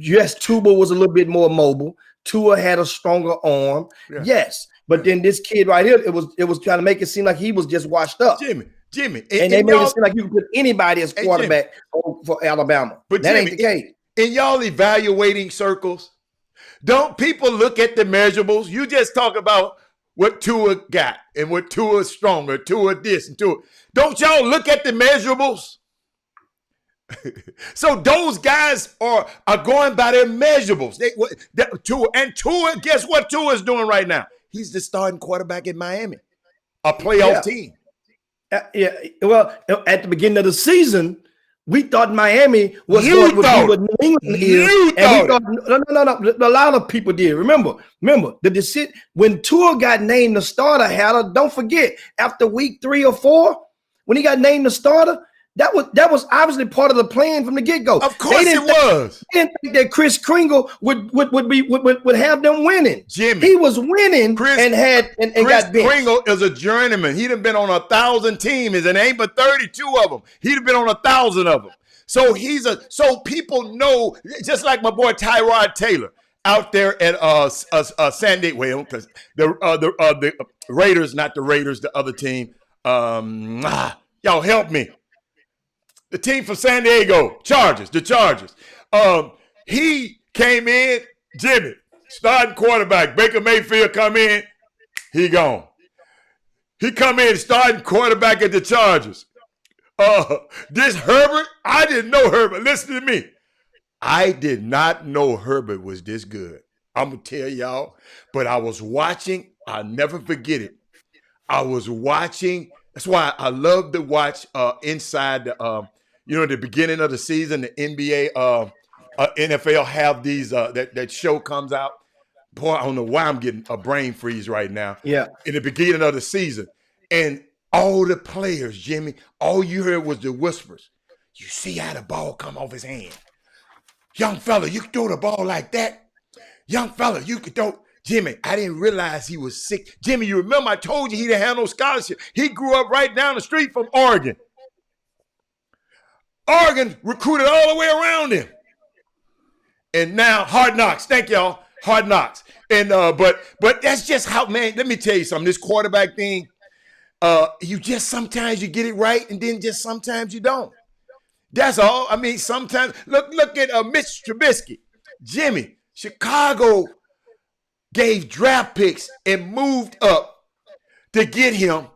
Yes, Tua was a little bit more mobile. Tua had a stronger arm. Yeah. Yes, but then this kid right here, it was trying to make it seem like he was just washed up. Jimmy, and they made it seem like you could put anybody as quarterback for Alabama. But that ain't the case. In y'all evaluating circles, don't people look at the measurables? You just talk about what Tua got and what Tua is stronger, Tua this and Tua. Don't y'all look at the measurables? So those guys are going by their measurables. Tua, guess what Tua is doing right now? He's the starting quarterback in Miami, a playoff team. Well, at the beginning of the season, we thought Miami was going to be what New England is. No. A lot of people did. Remember, the decision when Tua got named the starter, Hatter, don't forget, after week 3 or 4, when he got named the starter, that was obviously part of the plan from the get-go. Of course it was. They didn't think that Chris Kringle would have them winning. Jimmy, he was winning Chris got benched. Kringle is a journeyman. He'd have been on 1,000 teams, and ain't but 32 of them. He'd have been on 1,000 of them. So so people know, just like my boy Tyrod Taylor out there at San Diego, well, because the Raiders, not the Raiders, the other team. Y'all help me. The team from San Diego, the Chargers. He came in, Jimmy, starting quarterback. Baker Mayfield come in, he gone. He come in, starting quarterback at the Chargers. This Herbert, I didn't know Herbert. Listen to me. I did not know Herbert was this good. I'm going to tell y'all, but I was watching. I'll never forget it. I was watching. That's why I love to watch inside the the beginning of the season, the NBA, NFL have these, that show comes out. Boy, I don't know why I'm getting a brain freeze right now. Yeah. In the beginning of the season. And all the players, Jimmy, all you heard was the whispers. You see how the ball come off his hand. young fella, you can throw the ball like that. Young fella, you could throw. Jimmy, I didn't realize he was sick. Jimmy, you remember I told you he didn't have no scholarship. He grew up right down the street from Oregon. Oregon recruited all the way around him. And now Hard Knocks. Thank y'all. Hard Knocks. And but that's just how, man, let me tell you something. This quarterback thing, you just sometimes you get it right, and then just sometimes you don't. That's all. I mean, sometimes look at Mitch Trubisky. Jimmy, Chicago gave draft picks and moved up to get him,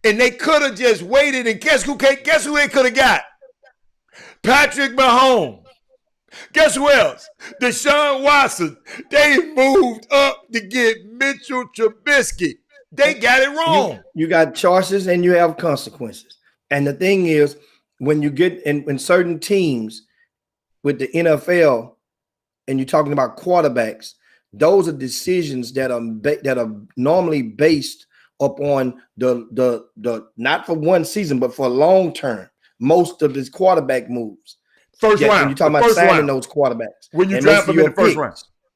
and they could have just waited. And guess who they could have got? Patrick Mahomes. Guess who else? Deshaun Watson. They moved up to get Mitchell Trubisky. They got it wrong. You got choices and you have consequences. And the thing is, when you get in certain teams with the NFL, and you're talking about quarterbacks, those are decisions that are normally based upon the not for one season, but for long term. Most of these quarterback moves. First round. When you're talking about signing those quarterbacks. When you draft them in the first round.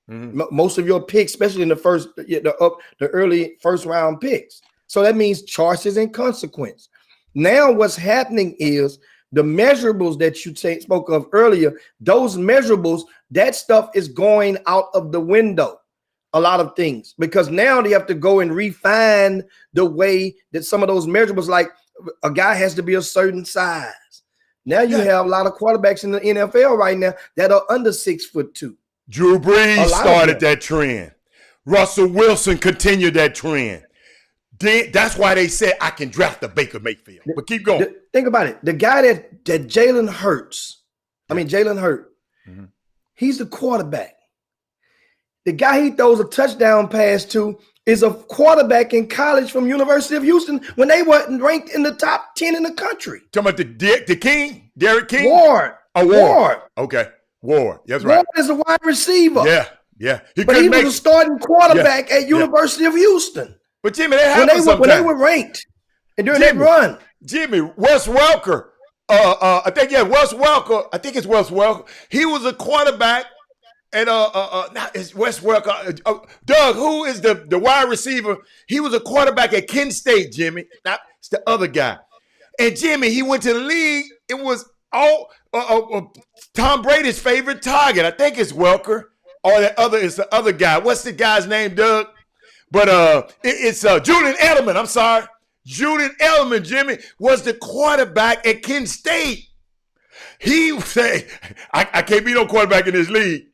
Mm-hmm. Most of your picks, especially in the early first round picks. So that means choices and consequence. Now what's happening is the measurables that you spoke of earlier, those measurables, that stuff is going out of the window. A lot of things, because now they have to go and refine the way that some of those measurables, like a guy has to be a certain size. Now you have a lot of quarterbacks in the NFL right now that are under 6'2". Drew Brees started that trend. Russell Wilson continued that trend. That's why they said I can draft the Baker Mayfield. But keep going. Think about it. The guy that Jalen Hurts, Jalen Hurts, he's the quarterback. The guy he throws a touchdown pass to is a quarterback in college from University of Houston when they weren't ranked in the top 10 in the country. Talking about the King, Derek King? Ward. Oh, Ward. Okay, Ward. That's right. Ward is a wide receiver. Yeah. He was a starting quarterback at University of Houston. But Jimmy, that happens when they were ranked and during that run. Jimmy, Wes Welker. I think Wes Welker. I think it's Wes Welker. He was a quarterback. And it's Wes Welker. Doug, who is the wide receiver? He was a quarterback at Kent State, Jimmy. It's the other guy. And Jimmy, he went to the league. It was all Tom Brady's favorite target. I think it's Welker. Or it's the other guy. What's the guy's name, Doug? But it's Julian Edelman. I'm sorry. Julian Edelman, Jimmy, was the quarterback at Kent State. He said, I can't be no quarterback in this league.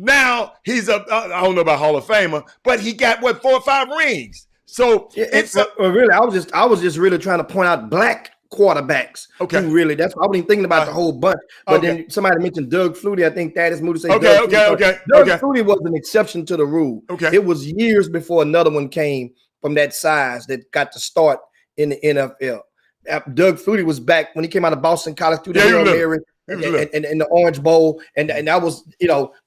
Now he's I don't know about Hall of Famer, but he got 4 or 5 rings. So really, I was just really trying to point out black quarterbacks. Okay, who really, that's why I wasn't even thinking about the whole bunch. But then somebody mentioned Doug Flutie. I think Thaddeus Moody said Doug Flutie was an exception to the rule. Okay, it was years before another one came from that size that got to start in the NFL. Doug Flutie was back when he came out of Boston College through the Hail Mary. And the Orange Bowl, and that was,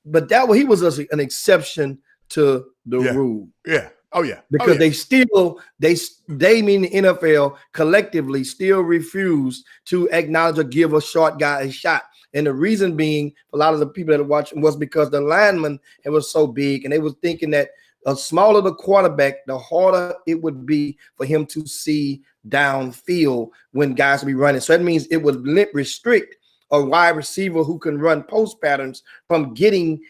but he was an exception to the rule. Yeah. Oh yeah. Because they mean the NFL collectively still refuse to acknowledge or give a short guy a shot. And the reason being, a lot of the people that are watching was because the lineman was so big, and they was thinking that the smaller the quarterback, the harder it would be for him to see downfield when guys will be running. So that means it would restrict a wide receiver who can run post patterns from getting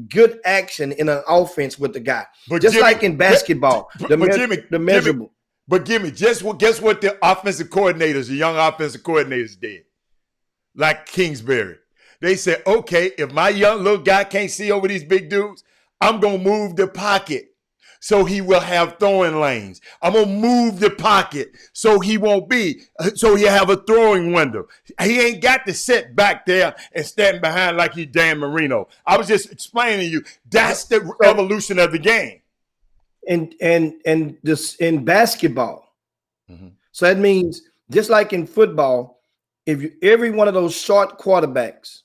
good action in an offense with the guy. But just Jimmy, like in basketball, the measurable. Jimmy, guess what the offensive coordinators, the young offensive coordinators did? Like Kingsbury. They said, okay, if my young little guy can't see over these big dudes, I'm going to move the pocket so he will have throwing lanes. I'm going to move the pocket so he'll have a throwing window. He ain't got to sit back there and stand behind like he's Dan Marino. I was just explaining to you, that's the evolution of the game. And this in basketball. Mm-hmm. So that means just like in football, every one of those short quarterbacks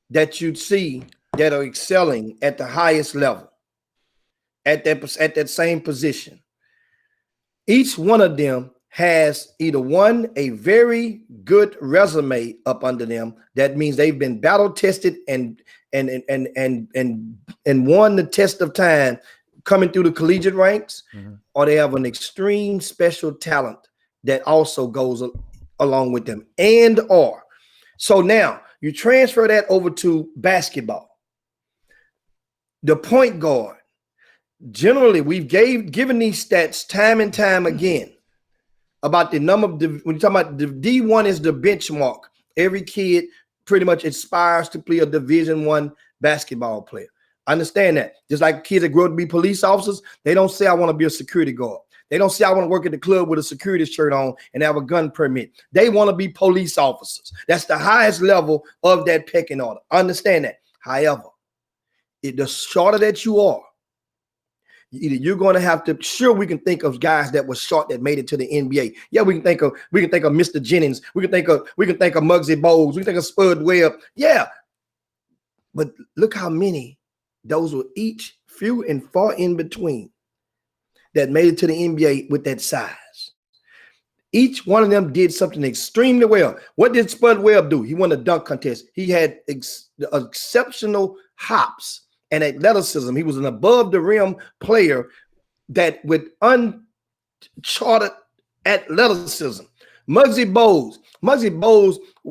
that you'd see that are excelling at the highest level, at that same position, each one of them has either one, a very good resume up under them. That means they've been battle tested and won the test of time coming through the collegiate ranks, or they have an extreme special talent that also goes along with them, and or. So now you transfer that over to basketball. The point guard. Generally, we've given these stats time and time again about the number of when you're talking about the D1 is the benchmark. Every kid pretty much aspires to play a Division I basketball player. I understand that. Just like kids that grow up to be police officers, they don't say I want to be a security guard. They don't say I want to work at the club with a security shirt on and have a gun permit. They want to be police officers. That's the highest level of that pecking order. Understand that. However, the shorter that you are, either you're going to have to. Sure, we can think of guys that were short that made it to the NBA. Yeah, we can think of Mr. Jennings. We can think of Muggsy Bogues. We can think of Spud Webb. Yeah, but look how many those were each few and far in between that made it to the NBA with that size. Each one of them did something extremely well. What did Spud Webb do? He won a dunk contest. He had exceptional hops and athleticism. He was an above the rim player that with uncharted athleticism. Muggsy Bogues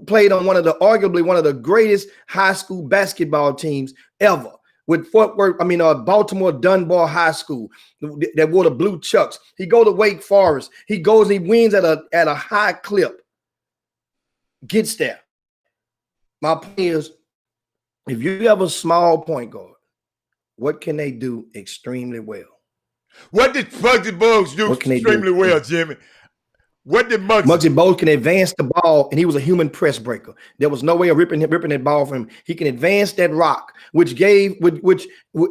played on arguably one of the greatest high school basketball teams ever with Baltimore Dunbar High School that wore the blue chucks. He go to Wake Forest. He goes and he wins at a high clip. Gets there. My point is, if you have a small point guard, what can they do extremely well? What did Muggsy Bogues do extremely well, Jimmy? What did Muggsy Bogues can advance the ball, and he was a human press breaker. There was no way of ripping that ball from him. He can advance that rock, which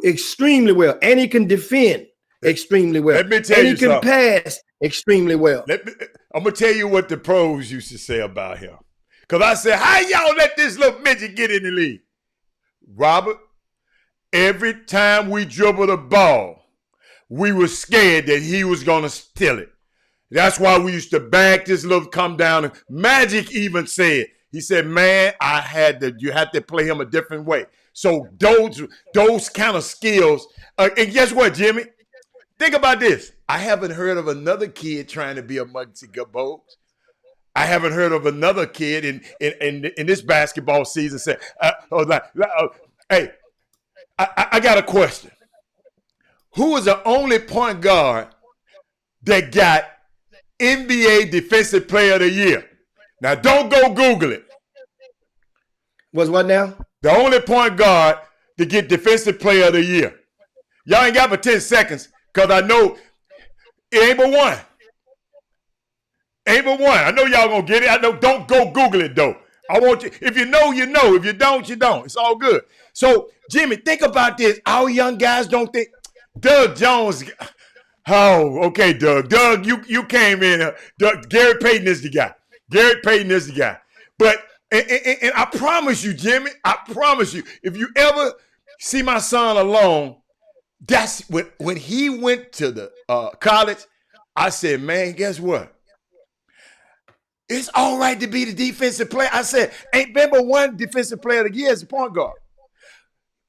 extremely well, and he can defend extremely well. Let me tell you something. And he can pass extremely well. I'm gonna tell you what the pros used to say about him. Because I said, how y'all let this little midget get in the league? Robert, every time we dribbled the ball, we were scared that he was going to steal it. That's why we used to bag this little come down. And Magic even said, he said, man, you had to play him a different way. So those kind of skills. And guess what, Jimmy? Think about this. I haven't heard of another kid trying to be a Muggsy Bogues. I haven't heard of another kid in this basketball season say, hey, I got a question. Who is the only point guard that got NBA Defensive Player of the Year? Now, don't go Google it. Was what now? The only point guard to get Defensive Player of the Year. Y'all ain't got but 10 seconds because I know it ain't but one. Ain't but one. I know y'all gonna get it. I know. Don't go Google it though. I want you. If you know, you know. If you don't, you don't. It's all good. So, Jimmy, think about this. Our young guys don't think. Doug Jones. Oh, okay, Doug. Doug, you came in. Doug, Gary Payton is the guy. Gary Payton is the guy. But and I promise you, Jimmy. I promise you, if you ever see my son alone, that's when he went to the college. I said, man, guess what? It's all right to be the defensive player. I said, ain't been but one defensive player of the year as a point guard.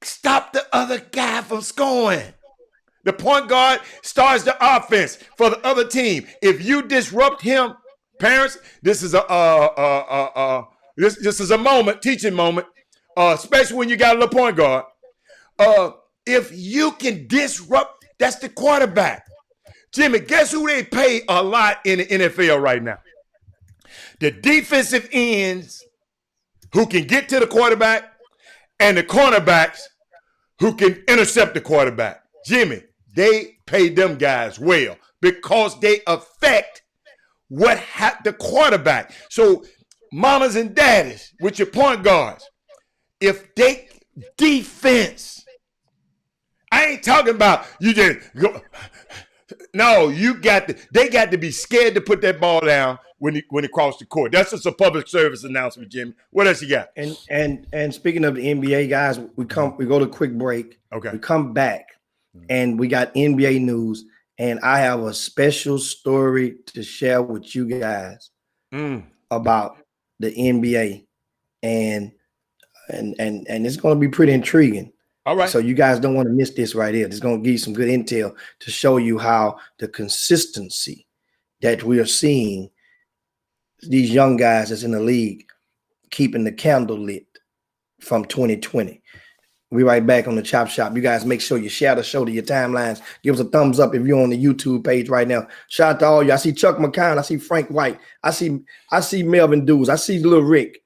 Stop the other guy from scoring. The point guard starts the offense for the other team. If you disrupt him, parents, this is a moment, teaching moment, especially when you got a little point guard. If you can disrupt, that's the quarterback. Jimmy, guess who they pay a lot in the NFL right now? The defensive ends who can get to the quarterback and the cornerbacks who can intercept the quarterback. Jimmy, they pay them guys well because they affect the quarterback. So mamas and daddies with your point guards, if they defense, I ain't talking about you just go. No, they got to be scared to put that ball down when it crossed the court. That's just a public service announcement, Jimmy. What else you got? And speaking of the NBA guys, we go to a quick break. Okay. We come back and we got NBA news. And I have a special story to share with you guys about the NBA, and it's going to be pretty intriguing. All right. So you guys don't want to miss this right here. It's going to give you some good intel to show you how the consistency that we are seeing these young guys that's in the league keeping the candle lit from 2020. We right back on the Chop Shop. You guys make sure you share the show to your timelines. Give us a thumbs up if you're on the YouTube page right now. Shout out to all you. I see Chuck McCown. I see Frank White. I see Melvin Dews. I see Lil Rick.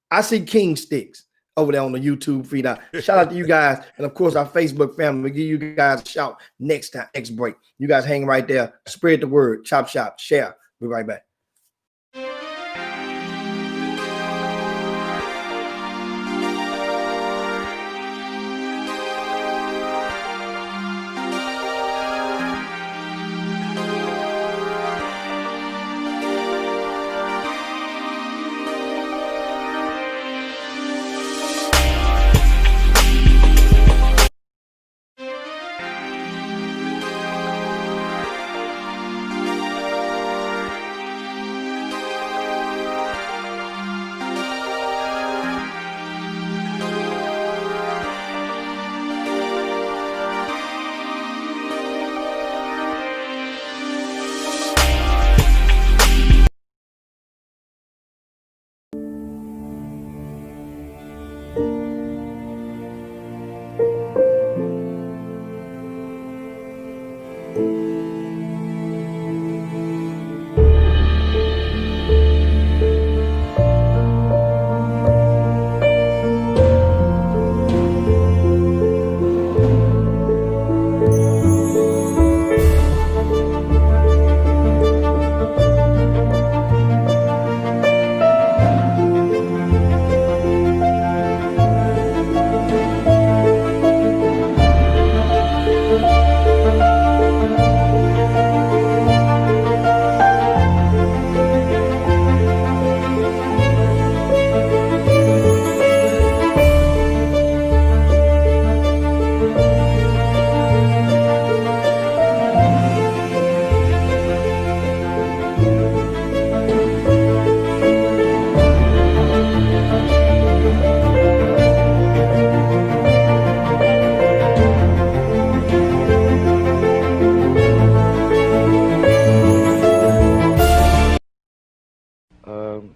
I see King Sticks over there on the YouTube feed. Shout out to you guys. And of course, our Facebook family. We give you guys a shout next time, next break. You guys hang right there. Spread the word. Chop Shop. Share. We'll be right back.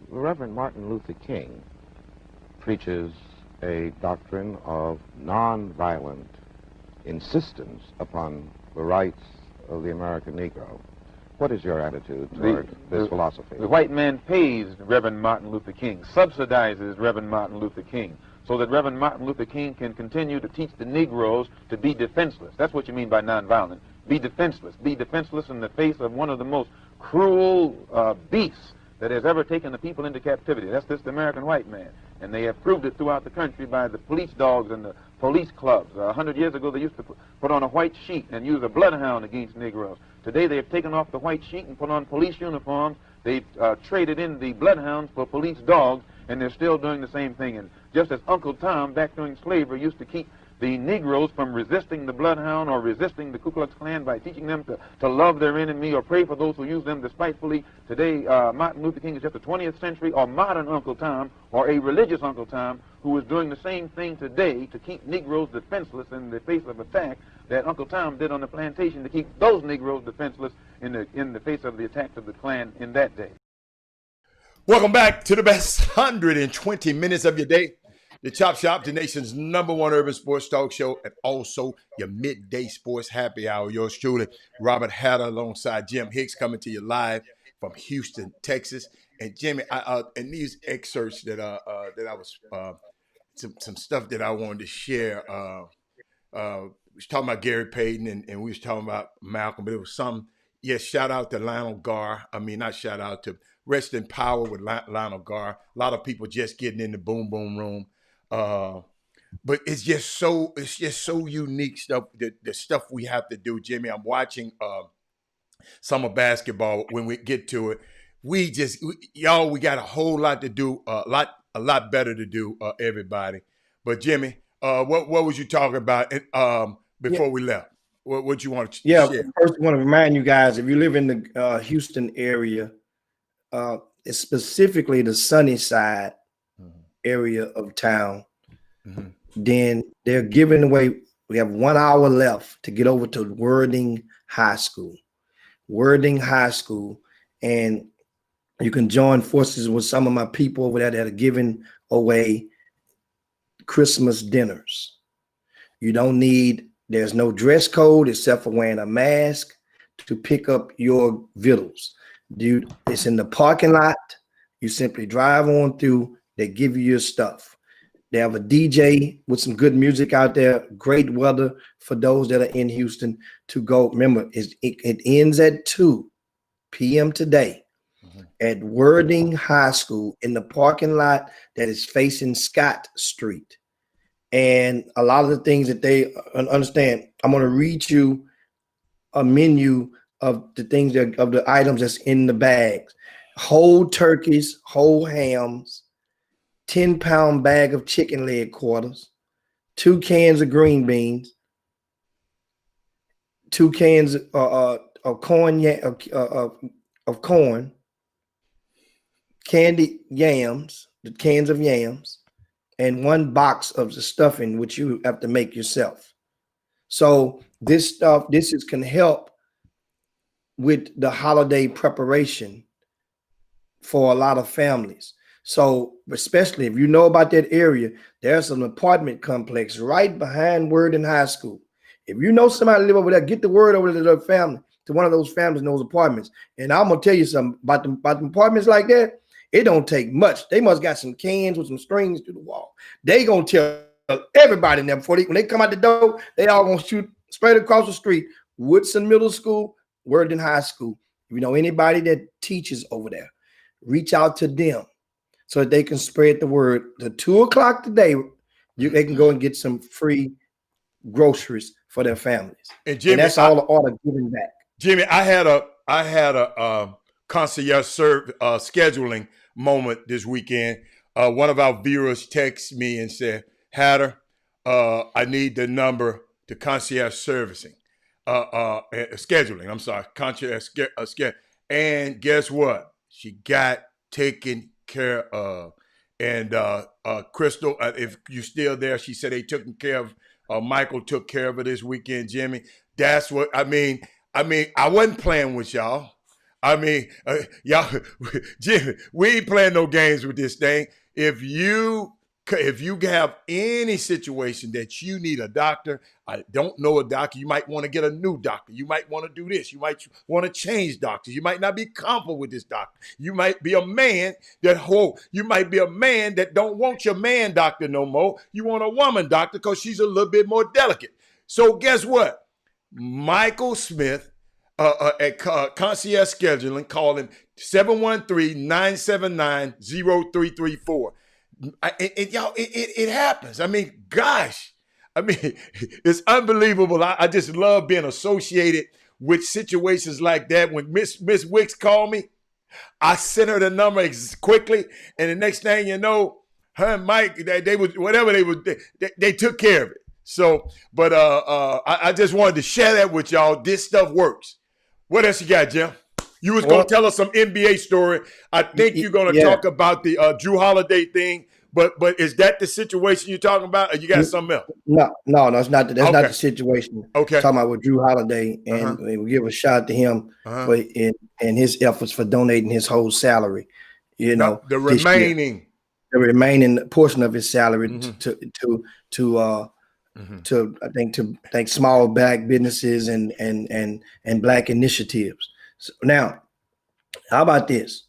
Reverend Martin Luther King preaches a doctrine of nonviolent insistence upon the rights of the American Negro. What is your attitude toward this philosophy? The white man pays Reverend Martin Luther King, subsidizes Reverend Martin Luther King, so that Reverend Martin Luther King can continue to teach the Negroes to be defenseless. That's what you mean by nonviolent. Be defenseless. Be defenseless in the face of one of the most cruel beasts that has ever taken the people into captivity. That's this American white man. And they have proved it throughout the country by the police dogs and the police clubs. 100 years ago, they used to put on a white sheet and use a bloodhound against Negroes. Today, they have taken off the white sheet and put on police uniforms. They've traded in the bloodhounds for police dogs, and they're still doing the same thing. And just as Uncle Tom, back during slavery, used to keep the Negroes from resisting the bloodhound or resisting the Ku Klux Klan by teaching them to love their enemy or pray for those who use them despitefully. Today, Martin Luther King is just a 20th century or modern Uncle Tom or a religious Uncle Tom who is doing the same thing today to keep Negroes defenseless in the face of attack that Uncle Tom did on the plantation to keep those Negroes defenseless in the face of the attacks of the Klan in that day. Welcome back to the best 120 minutes of your day. The Chop Shop, the nation's #1 urban sports talk show, and also your midday sports happy hour. Yours truly, Robert Hatter, alongside Jim Hicks, coming to you live from Houston, Texas. And Jimmy, in these excerpts that I was some stuff that I wanted to share. We was talking about Gary Payton, and we was talking about Malcolm, but it was some. Yes, shout out to Lionel Garr. I mean, not shout out to rest in power with Lionel Garr. A lot of people just getting in the boom boom room. But it's just so unique stuff. The stuff we have to do, Jimmy. I'm watching summer basketball. When we get to it, we got a whole lot to do. A lot better to do. Everybody. But Jimmy, what was you talking about before we left? what you want to Yeah, share? first I want to remind you guys, if you live in the Houston area, it's specifically the sunny side area of town, then they're giving away, we have 1 hour left to get over to Wording High School. Wording High School, and you can join forces with some of my people over there that are giving away Christmas dinners. You don't need, there's no dress code except for wearing a mask to pick up your vittles. Dude, it's in the parking lot. You simply drive on through, they give you your stuff. They have a DJ with some good music out there, great weather for those that are in Houston to go. Remember, it ends at 2 p.m. today at Wording High School in the parking lot that is facing Scott Street. And a lot of the things that they understand, I'm going to read you a menu of the things that, of the items that's in the bags: whole turkeys, whole hams, 10-pound bag of chicken leg quarters, 2 cans of green beans, 2 cans of corn, of corn, candied yams, the cans of yams, and 1 box of the stuffing, which you have to make yourself. So this stuff, can help with the holiday preparation for a lot of families. So especially if you know about that area, there's an apartment complex right behind Wording High School. If you know somebody live over there, get the word over to their family, to one of those families in those apartments. And I'm gonna tell you something about them apartments like that. It don't take much. They must got some cans with some strings to the wall. They gonna tell everybody in there before when they come out the door, they all gonna shoot straight across the street. Woodson Middle School, Wording High School. If you know anybody that teaches over there, reach out to them so that they can spread the word. The 2 o'clock today, they can go and get some free groceries for their families. And Jimmy, that's all the order given back. Jimmy, I had a concierge scheduling moment this weekend. One of our viewers texted me and said, Hatter, I need the number to concierge servicing, scheduling. I'm sorry, concierge schedule. And guess what? She got taken care of. And Crystal, if you're still there, she said they took care of. Michael took care of her this weekend, Jimmy. That's what I mean. I wasn't playing with y'all. Y'all, Jimmy, we ain't playing no games with this thing. If you have any situation that you need a doctor, I don't know a doctor, you might want to get a new doctor. You might want to do this. You might want to change doctors. You might not be comfortable with this doctor. You might be a man that don't want your man doctor no more. You want a woman doctor because she's a little bit more delicate. So guess what? Michael Smith at concierge scheduling, call him 713-979-0334. Y'all, it happens. Gosh, it's unbelievable. I just love being associated with situations like that. When Miss Wicks called me, I sent her the number quickly, and the next thing you know, her and Mike, they would whatever they took care of it. So, but I just wanted to share that with y'all. This stuff works. What else you got, Jim? You was gonna tell us some NBA story. I think you're gonna talk about the Drew Holiday thing. But is that the situation you're talking about, or you got something else? No, it's not. That's not the situation. Okay. Talking about with Drew Holiday, and we give a shout out to him for and his efforts for donating his whole salary. You know, the remaining portion of his salary to I think small Black businesses and Black initiatives. So now, how about this?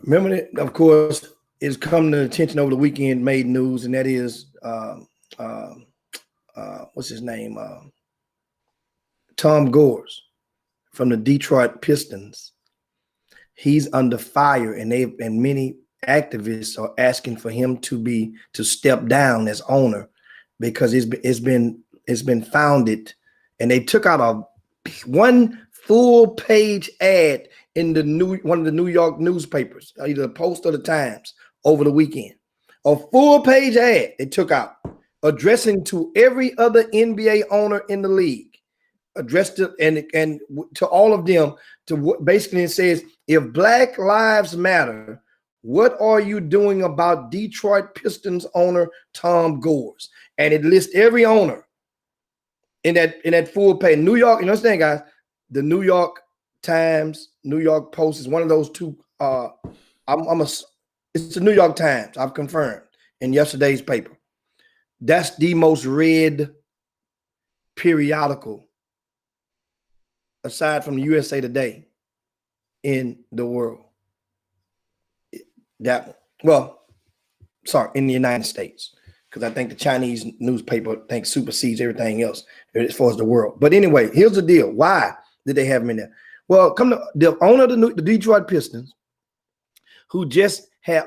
Remember that, of course, it's come to attention over the weekend, made news, and that is what's his name? Tom Gores from the Detroit Pistons. He's under fire, and many activists are asking for him to step down as owner because it's been founded, and they took out one full page ad in one of the New York newspapers, either the Post or the Times, over the weekend. A full page ad they took out addressing to every other NBA owner in the league, addressed to, and to all of them, to basically it says, if Black Lives Matter, what are you doing about Detroit Pistons owner Tom Gores? And it lists every owner in that full page. New York, you understand, guys? The New York Times, New York Post is one of those two. It's the New York Times. I've confirmed in yesterday's paper. That's the most read periodical, aside from the USA Today, in the world. In the United States, because I think the Chinese newspaper supersedes everything else as far as the world. But anyway, here's the deal. Why did they have him in there? Well, come to the owner of the Detroit Pistons, who just had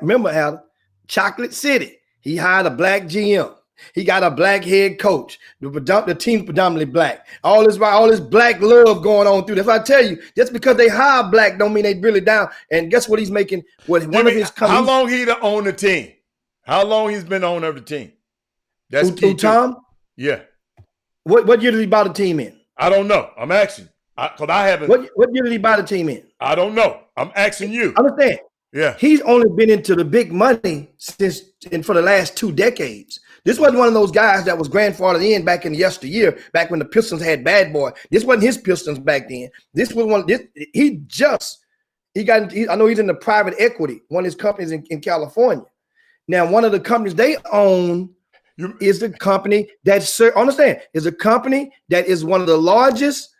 Chocolate City. He hired a black GM. He got a black head coach. The team's predominantly black. All this black love going on through. That's what I tell you. Just because they hire black don't mean they really down. And guess what he's making? How long he to own the team? How long he's been owner of the team? That's key too. Tom? Yeah. What year did he buy the team in? I don't know. I'm asking. Because I haven't. What year did he buy the team in? I don't know. I'm asking you. Understand? Yeah. He's only been into the big money for the last 2 decades. This wasn't one of those guys that was grandfathered in back in yesteryear, back when the Pistons had Bad Boy. This wasn't his Pistons back then. This was one. I know he's in the private equity, one of his companies in California. Now, one of the companies they own is the company that is a company that is one of the largest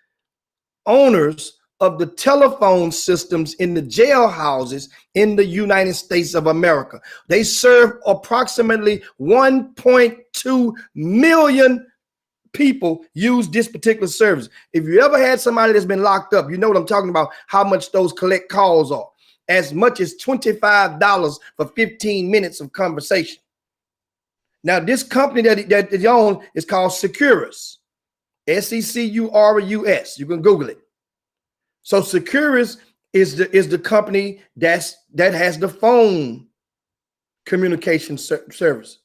owners of the telephone systems in the jailhouses in the United States of America. They serve approximately 1.2 million people use this particular service. If you ever had somebody that's been locked up, you know what I'm talking about, how much those collect calls are. As much as $25 for 15 minutes of conversation. Now, this company that they own is called Securus. Securus. You can Google it. So Securus is the company that has the phone communication service.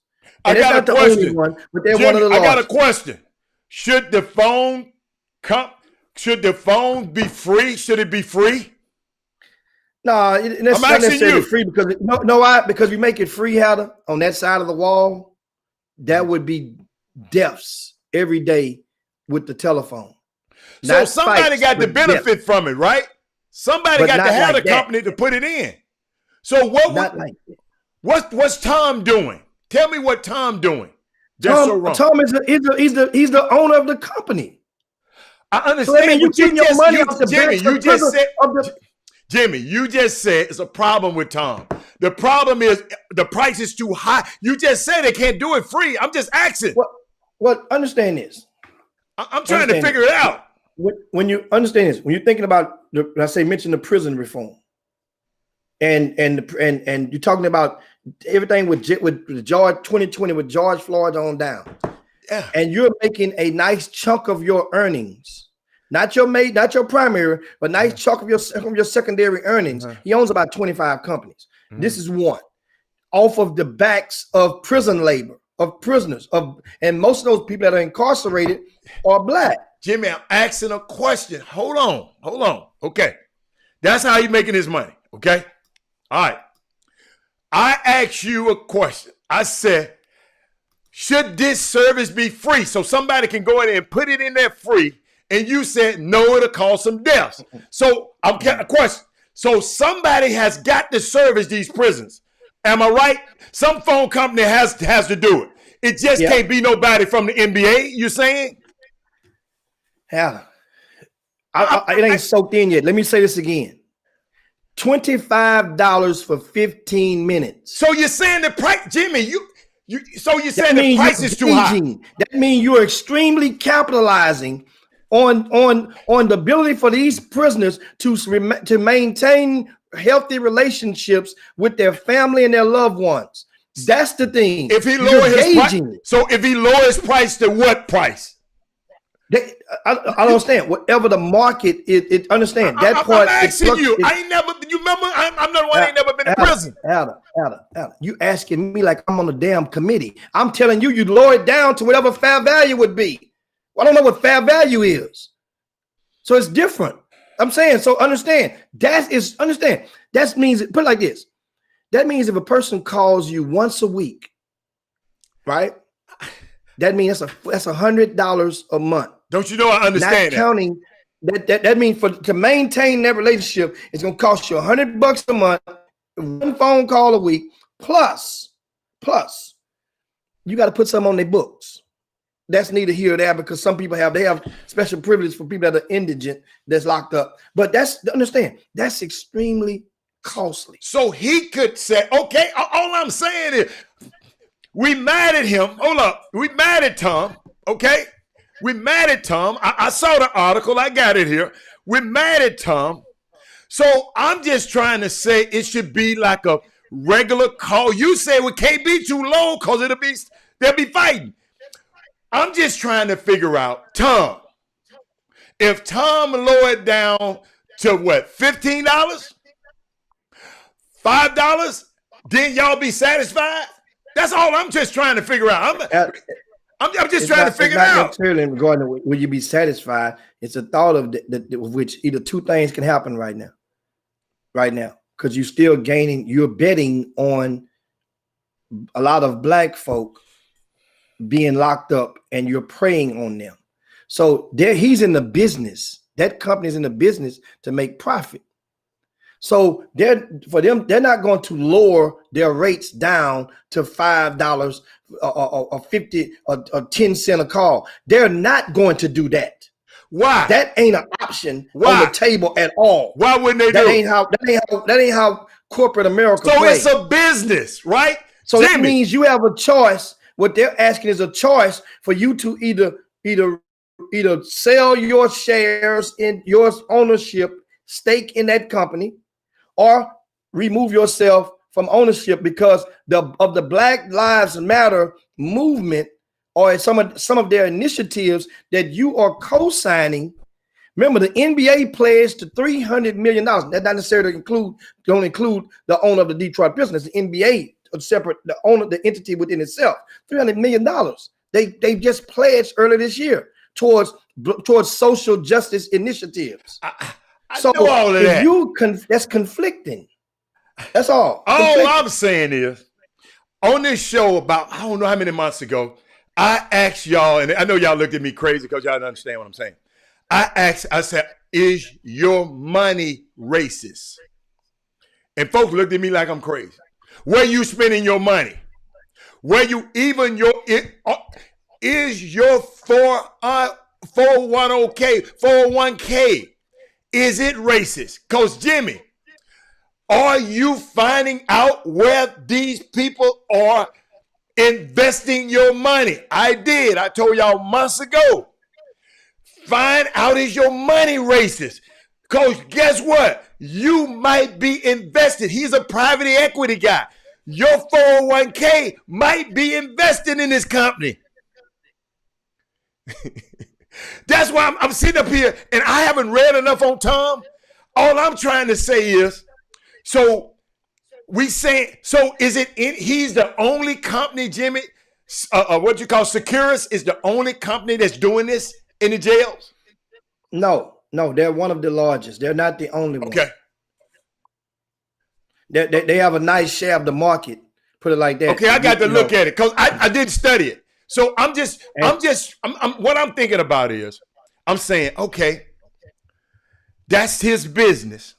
And I got a question. Only one, but they're Jimmy, one of the largest. I got a question. Should the phone be free? Should it be free? No, it's not necessarily free because because we make it free, Hatter, on that side of the wall, that would be deaths every day with the telephone. So somebody got the benefit from it, right? Somebody got to have the company to put it in. So what's Tom doing? Tell me what Tom doing. That's so wrong. Tom is he's the owner of the company. I understand. Jimmy, you just said it's a problem with Tom. The problem is the price is too high. You just said they can't do it free. I'm just asking. Well, understand this. I'm trying to figure it out. When you understand this, when you're thinking about mention the prison reform, and you're talking about everything with George 2020 with George Floyd on down, yeah, and you're making a nice chunk of your earnings, not your primary, but nice chunk of your secondary earnings. He owns about 25 companies. This is one off of the backs of prison labor, of prisoners, and most of those people that are incarcerated are black. Jimmy, I'm asking a question. Hold on. Okay. That's how he's making his money. Okay. All right. I asked you a question. I said, should this service be free so somebody can go in and put it in there free? And you said, no, it'll cause some deaths. So I'm getting a question. So somebody has got to service these prisons. Am I right? Some phone company has to do it. It just can't be nobody from the NBA, you saying? Yeah, it ain't soaked in yet. Let me say this again: $25 for 15 minutes. So you're saying the price, Jimmy? So you're saying the price is too high? That means you're extremely capitalizing on the ability for these prisoners to maintain healthy relationships with their family and their loved ones. That's the thing. If he lowers his price, so if he lowers price to what price? I don't understand. Whatever the market, it understand that part. I'm asking you. I ain't never. You remember? I'm the one. Ain't never been in prison. Adam, you asking me like I'm on a damn committee. I'm telling you, you lower it down to whatever fair value would be. Well, I don't know what fair value is, so it's different. I'm saying, so understand. That means, put it like this. That means if a person calls you once a week, right? That means that's $100 a month. Don't you know I understand Not counting that means to maintain that relationship, it's gonna cost you $100 a month, one phone call a week, plus you got to put some on their books. That's neither here or there because some people have special privilege for people that are indigent that's locked up. But understand that's extremely costly. So he could say, okay, all I'm saying is we mad at him. Hold up. We mad at Tom. Okay. We mad at Tom. I saw the article. I got it here. We're mad at Tom. So I'm just trying to say it should be like a regular call. You say it can't be too low because they'll be fighting. I'm just trying to figure out, Tom, if Tom lowered down to what, $15? $5? Then y'all be satisfied? That's all I'm just trying to figure out. I'm just trying to figure it out. Necessarily regarding will you be satisfied? It's a thought of which either two things can happen right now. Because you're still you're betting on a lot of black folk being locked up and you're preying on them. So he's in the business. That company's in the business to make profit. So they're not going to lower their rates down to $5 or 50 or 10 cents a call. They're not going to do that. Why? That ain't an option on the table at all. Why wouldn't they do it? That ain't how corporate America So plays. it's a business, right? So Jimmy, that means you have a choice. What they're asking is a choice for you to either sell your shares in your ownership stake in that company, or remove yourself from ownership because of the Black Lives Matter movement or some of their initiatives that you are co-signing. Remember, the NBA pledged to $300 million. That not necessarily include the owner of the Detroit Pistons. The NBA, the owner, the entity within itself, $300 million. They just pledged earlier this year towards social justice initiatives. I know all of that. That's conflicting. That's all. All I'm saying is, on this show about, I don't know how many months ago, I asked y'all, and I know y'all looked at me crazy because y'all don't understand what I'm saying. I said, is your money racist? And folks looked at me like I'm crazy. Where you spending your money? Where you even is your 401k, is it racist? Because Jimmy, are you finding out where these people are investing your money? I did. I told y'all months ago. Find out, is your money racist? Because guess what? You might be invested. He's a private equity guy. Your 401k might be invested in this company. That's why I'm sitting up here and I haven't read enough on Tom. All I'm trying to say is, so is it he's the only company, Jimmy, what you call Securus is the only company that's doing this in the jails? No, they're one of the largest. They're not the only one. Okay. They have a nice share of the market, put it like that. Okay, I got to look at it because I did study it. So what I'm thinking about is, I'm saying, okay, that's his business.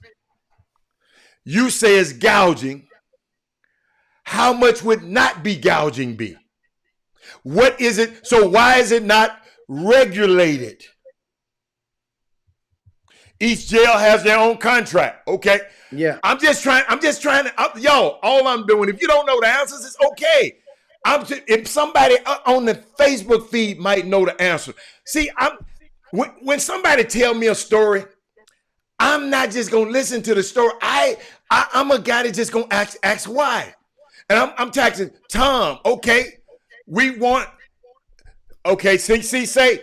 You say it's gouging. How much would not be gouging be? What is it? So why is it not regulated? Each jail has their own contract. Okay. Yeah. I'm just trying to, all I'm doing, if you don't know the answers, it's okay. If somebody on the Facebook feed might know the answer. See, when somebody tell me a story, I'm not just gonna listen to the story. I'm a guy that just gonna ask why. And I'm texting Tom. Okay, we want. Okay, say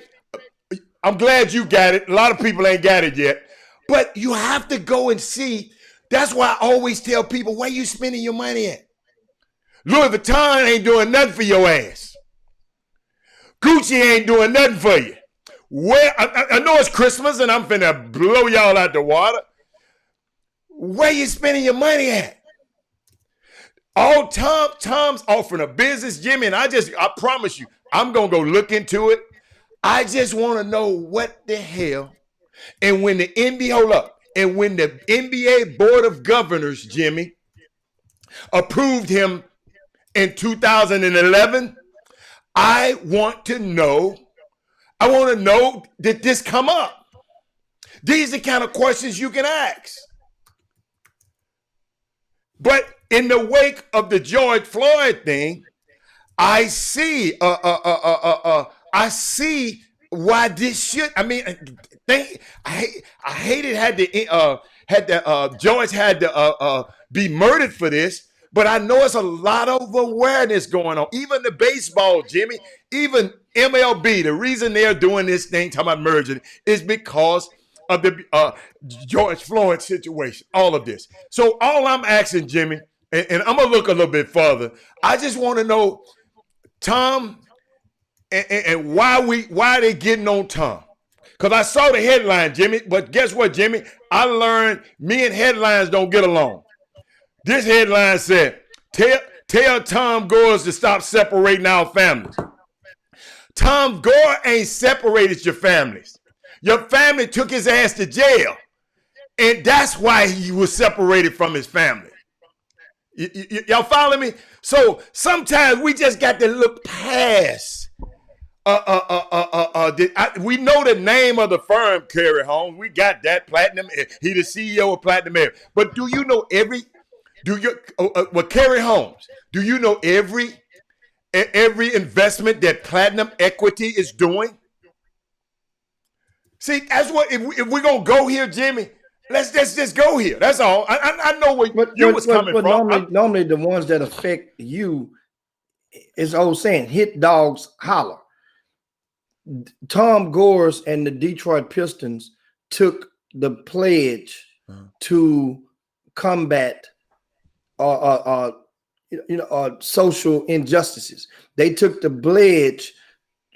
I'm glad you got it. A lot of people ain't got it yet. But you have to go and see. That's why I always tell people, where you spending your money at? Louis Vuitton ain't doing nothing for your ass. Gucci ain't doing nothing for you. Where I know it's Christmas and I'm finna blow y'all out the water. Where you spending your money at? All Tom's offering a business, Jimmy, and I promise you, I'm gonna go look into it. I just want to know what the hell. And when the NBA, hold up, and when the NBA Board of Governors, Jimmy, approved him in 2011, I want to know, did this come up? These are the kind of questions you can ask. But in the wake of the George Floyd thing, I see why this should. I mean, I hate it George had to be murdered for this. But I know it's a lot of awareness going on. Even the baseball, Jimmy, even MLB, the reason they're doing this thing, talking about merging, is because of the George Floyd situation, all of this. So all I'm asking, Jimmy, and I'm going to look a little bit further, I just want to know, Tom, and why they getting on Tom. Because I saw the headline, Jimmy, but guess what, Jimmy? I learned me and headlines don't get along. This headline said, tell Tom Gores to stop separating our families. Tom Gore ain't separated your families. Your family took his ass to jail. And that's why he was separated from his family. Y'all follow me? So sometimes we just got to look past. We know the name of the firm, Kerry Holmes. We got that, Platinum. He the CEO of Platinum Air. But do you know Kerry Holmes, do you know every investment that Platinum Equity is doing? See, that's what, if we're going to go here, Jimmy, let's just go here. That's all. I know where you was coming from. Normally the ones that affect you is old saying, hit dogs holler. Tom Gores and the Detroit Pistons took the pledge to combat social injustices. They took the pledge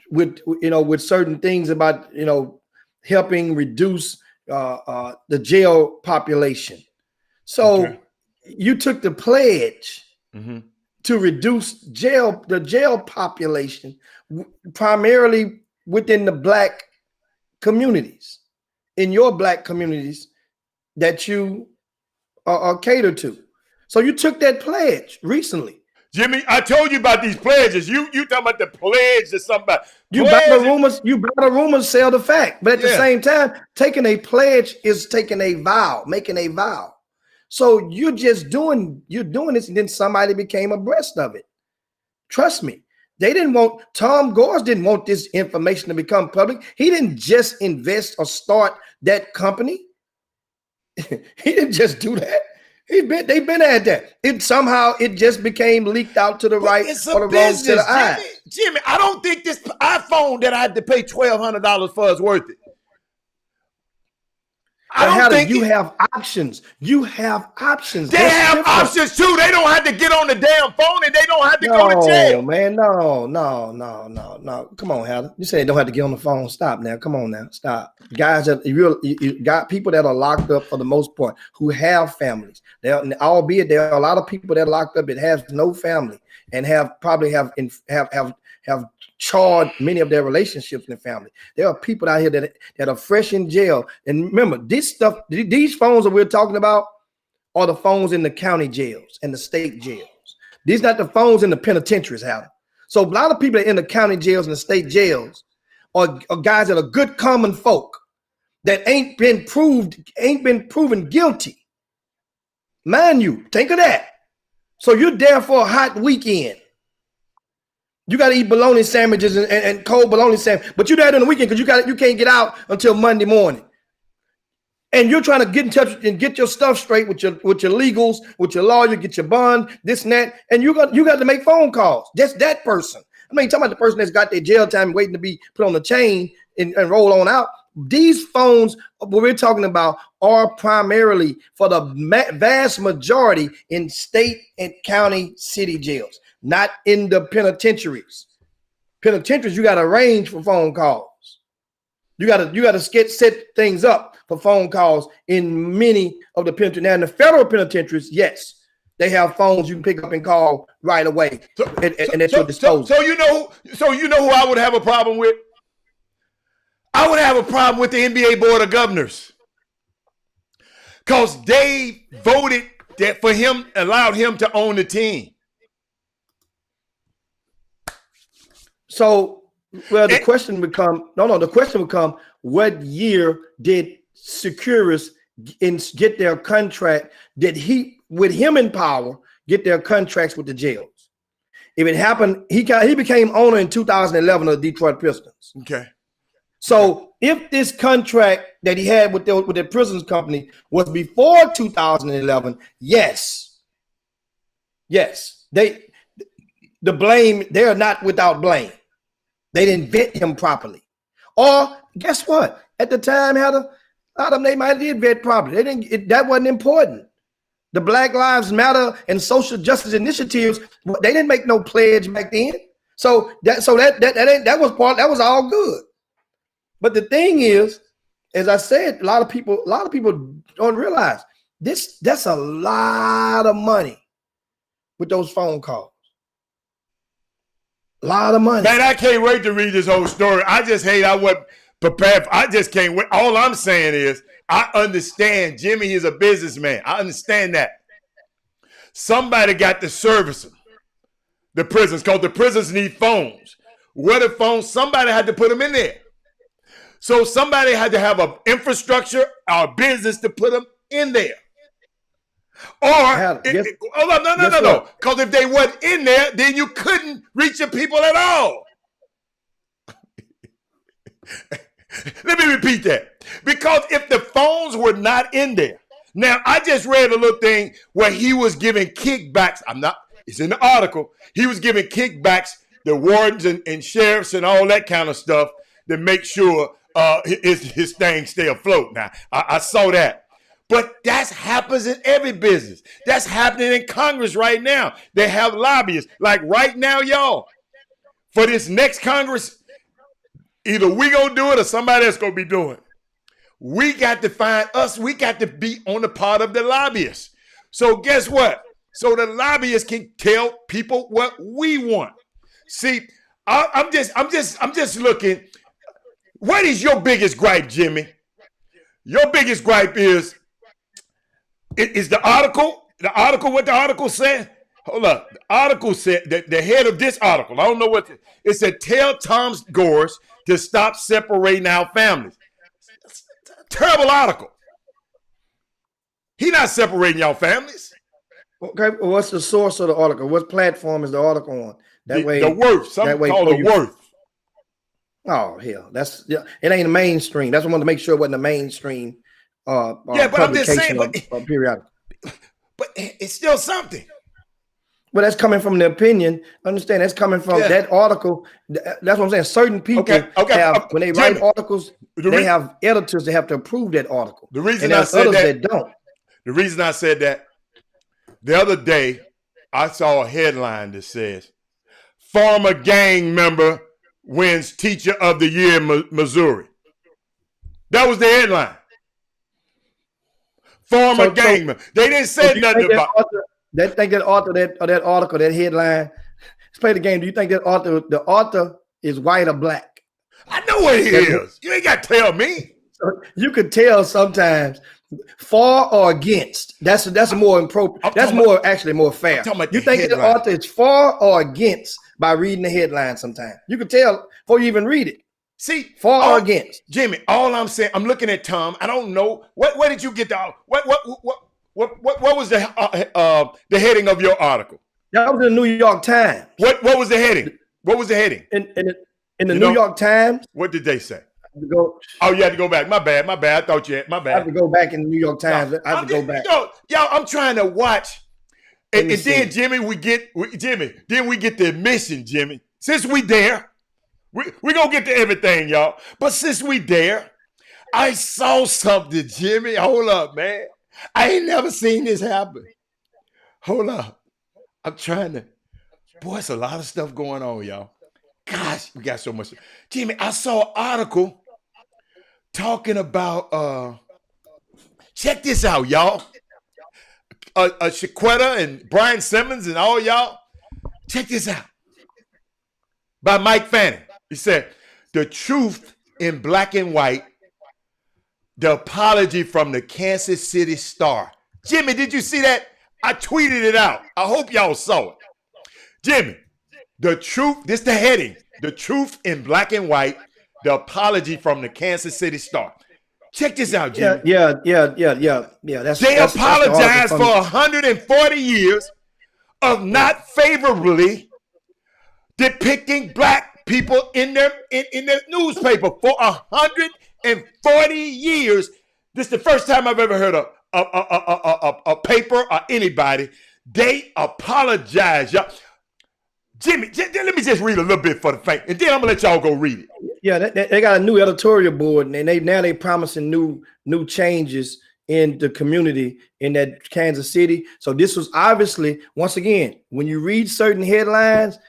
with certain things about helping reduce the jail population. So you took the pledge to reduce the jail population, primarily within the black communities, in your black communities that you cater to. So you took that pledge recently. Jimmy, I told you about these pledges. You talking about the pledge to somebody. You buy the rumors, sell the fact. But at the same time, taking a pledge is taking a vow, making a vow. So you're doing this, and then somebody became abreast of it. Trust me. Tom Gores didn't want this information to become public. He didn't just invest or start that company. He didn't just do that. They've been at that. It just became leaked out to the right or the wrong to the eye. Jimmy, I don't think this iPhone that I had to pay $1,200 for is worth it. You have options. You have options. They have options too. They don't have to get on the damn phone and they don't have to go to jail. Man, no. Come on, Heather. You say they don't have to get on the phone. Stop now. Come on now. Stop. Guys, you got people that are locked up for the most part who have families. Albeit there are a lot of people that are locked up that have no family and probably have charred many of their relationships in the family. There are people out here that are fresh in jail. And remember, these phones that we're talking about are the phones in the county jails and the state jails. These not the phones in the penitentiaries, Howard. So a lot of people in the county jails and the state jails are guys that are good common folk that ain't been proven guilty. Mind you, think of that. So you're there for a hot weekend. You got to eat bologna sandwiches and cold bologna sandwiches, but you're there on the weekend because you can't get out until Monday morning. And you're trying to get in touch and get your stuff straight with your legals, with your lawyer, get your bond, this and that, and you got to make phone calls. Just that person. I mean, talking about the person that's got their jail time waiting to be put on the chain and roll on out. These phones, what we're talking about, are primarily for the vast majority in state and county city jails, not in the penitentiaries. Penitentiaries, you got to arrange for phone calls. You got to set things up for phone calls in many of the penitentiaries. Now, in the federal penitentiaries, yes, they have phones you can pick up and call right away, and at your disposal. So you know who I would have a problem with? I would have a problem with the NBA Board of Governors, because they voted that for him, allowed him to own the team. So, well, the question would come, what year did Securus get their contract? Did he, with him in power, get their contracts with the jails? If it happened, he became owner in 2011 of the Detroit Pistons. Okay. So if this contract that he had with the prisons company was before 2011, yes, they are not without blame. They didn't vet him properly. Or guess what? At the time, a lot of them, they might have did vet properly. That wasn't important. The Black Lives Matter and social justice initiatives, they didn't make no pledge back then. So that was all good. But the thing is, as I said, a lot of people don't realize that's a lot of money with those phone calls. A lot of money. Man, I can't wait to read this whole story. I just hate I wasn't prepared. I just can't wait. All I'm saying is I understand Jimmy is a businessman. I understand that. Somebody got to service him. The prisons, because the prisons need phones. Where the phones, somebody had to put them in there. So somebody had to have an infrastructure or a business to put them in there. Or, no. Because if they weren't in there, then you couldn't reach the people at all. Let me repeat that. Because if the phones were not in there. Now, I just read a little thing where he was giving kickbacks. It's in the article. He was giving kickbacks, the wardens and sheriffs and all that kind of stuff to make sure his thing stay afloat. Now, I saw that. But that happens in every business. That's happening in Congress right now. They have lobbyists. Like right now, y'all, for this next Congress, either we gonna do it or somebody else gonna be doing it. We got to find us. We got to be on the part of the lobbyists. So guess what? So the lobbyists can tell people what we want. See, I'm just looking. What is your biggest gripe, Jimmy? Your biggest gripe is the article. The article, what the article said? Hold up. The article said that the head of this article, I don't know what it said, tell Tom Gores to stop separating our families. Terrible article. He not separating y'all families. Okay, well, what's the source of the article? What platform is the article on? The Worth. Something called the Worth. Oh hell, it ain't a mainstream. That's what I wanted to make sure it wasn't a mainstream. But I'm just saying, periodic. But it's still something. But that's coming from the opinion. Understand? That's coming from that article. That's what I'm saying. Certain people have, when they write articles, they have editors that have to approve that article. The reason I said that don't. The reason I said that, the other day, I saw a headline that says, former gang member wins Teacher of the Year in Missouri. That was the headline. Former gang member. They didn't say nothing about They think that author of that article, that headline, let's play the game. Do you think that the author is white or black? I know what he is. You ain't got to tell me. So you could tell sometimes for or against. That's more appropriate. That's actually more fair. You think the author is for or against by reading the headline sometimes. You can tell before you even read it. See, for or against. Jimmy, all I'm saying, I'm looking at Tom. I don't know. Where did you get what was the heading of your article? That was in the New York Times. What was the heading? What was the heading? In the New York Times. What did they say? You had to go back. My bad. I thought you had. My bad. I have to go back in the New York Times. I have to go back. Y'all, I'm trying to watch. And then, Jimmy, we get the admission, Jimmy. Since we there, We gonna get to everything, y'all. But since we there, I saw something, Jimmy. Hold up, man. I ain't never seen this happen. Hold up. I'm trying to. Boy, it's a lot of stuff going on, y'all. Gosh, we got so much. Jimmy, I saw an article talking about. Check this out, y'all. Chiquetta and Brian Simmons and all y'all. Check this out. By Mike Fanning. He said, "The truth in black and white. The apology from the Kansas City Star." Jimmy, did you see that? I tweeted it out. I hope y'all saw it. Jimmy, the truth, this the heading. The truth in black and white. The apology from the Kansas City Star. Check this out, Jimmy. Yeah. They apologized for 140 years of not favorably depicting black people in their newspaper for 140 years. This is the first time I've ever heard a paper or anybody. They apologize, y'all. Jimmy, let me just read a little bit for the fact, and then I'm gonna let y'all go read it. Yeah, they got a new editorial board, and they promising new changes in the community in that Kansas City. So this was obviously, once again, when you read certain headlines,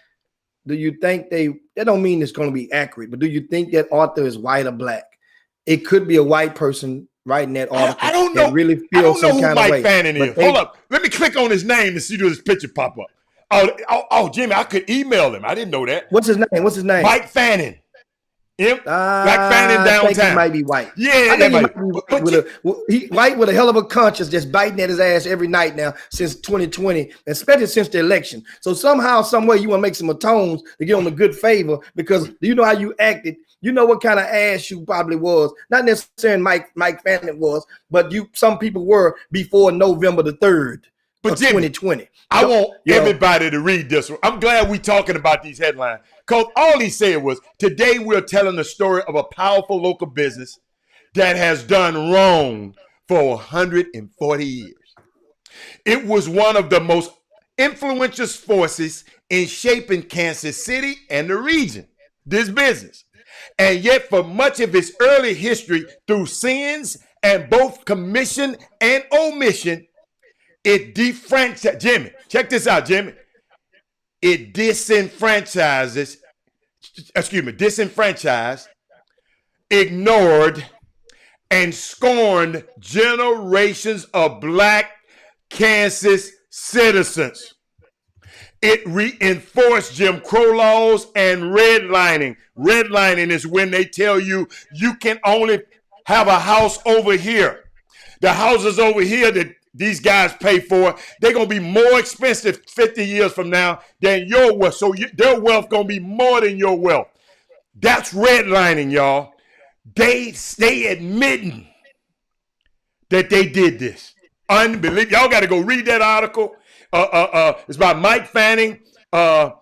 do you think that don't mean it's going to be accurate, but do you think that author is white or black? It could be a white person writing that article. I don't know. Really I don't know some who kind Mike of way. Fanning is. Hold up. Let me click on his name and see this picture pop up. Oh, Jimmy, I could email him. I didn't know that. What's his name? Mike Fanning. Black Fanning downtown. I think he might be white. Yeah, he might be white with a hell of a conscience, just biting at his ass every night now since 2020, especially since the election. So somehow, some way, you want to make some atones to get on the good favor because you know how you acted. You know what kind of ass you probably was. Not necessarily Mike Fanning was, but some people were before November the 3rd. But Jimmy, 2020. I want everybody to read this one. I'm glad we're talking about these headlines because all he said was, today we're telling the story of a powerful local business that has done wrong for 140 years. It was one of the most influential forces in shaping Kansas City and the region, this business. And yet for much of its early history, through sins and both commission and omission, it defranchised, Jimmy, check this out, Jimmy. It disenfranchised, ignored, and scorned generations of black Kansas citizens. It reinforced Jim Crow laws and redlining. Redlining is when they tell you you can only have a house over here. The houses over here that these guys pay for, they're going to be more expensive 50 years from now than your wealth. So their wealth going to be more than your wealth. That's redlining, y'all. They admitting that they did this. Unbelievable. Y'all got to go read that article. It's by Mike Fanning. I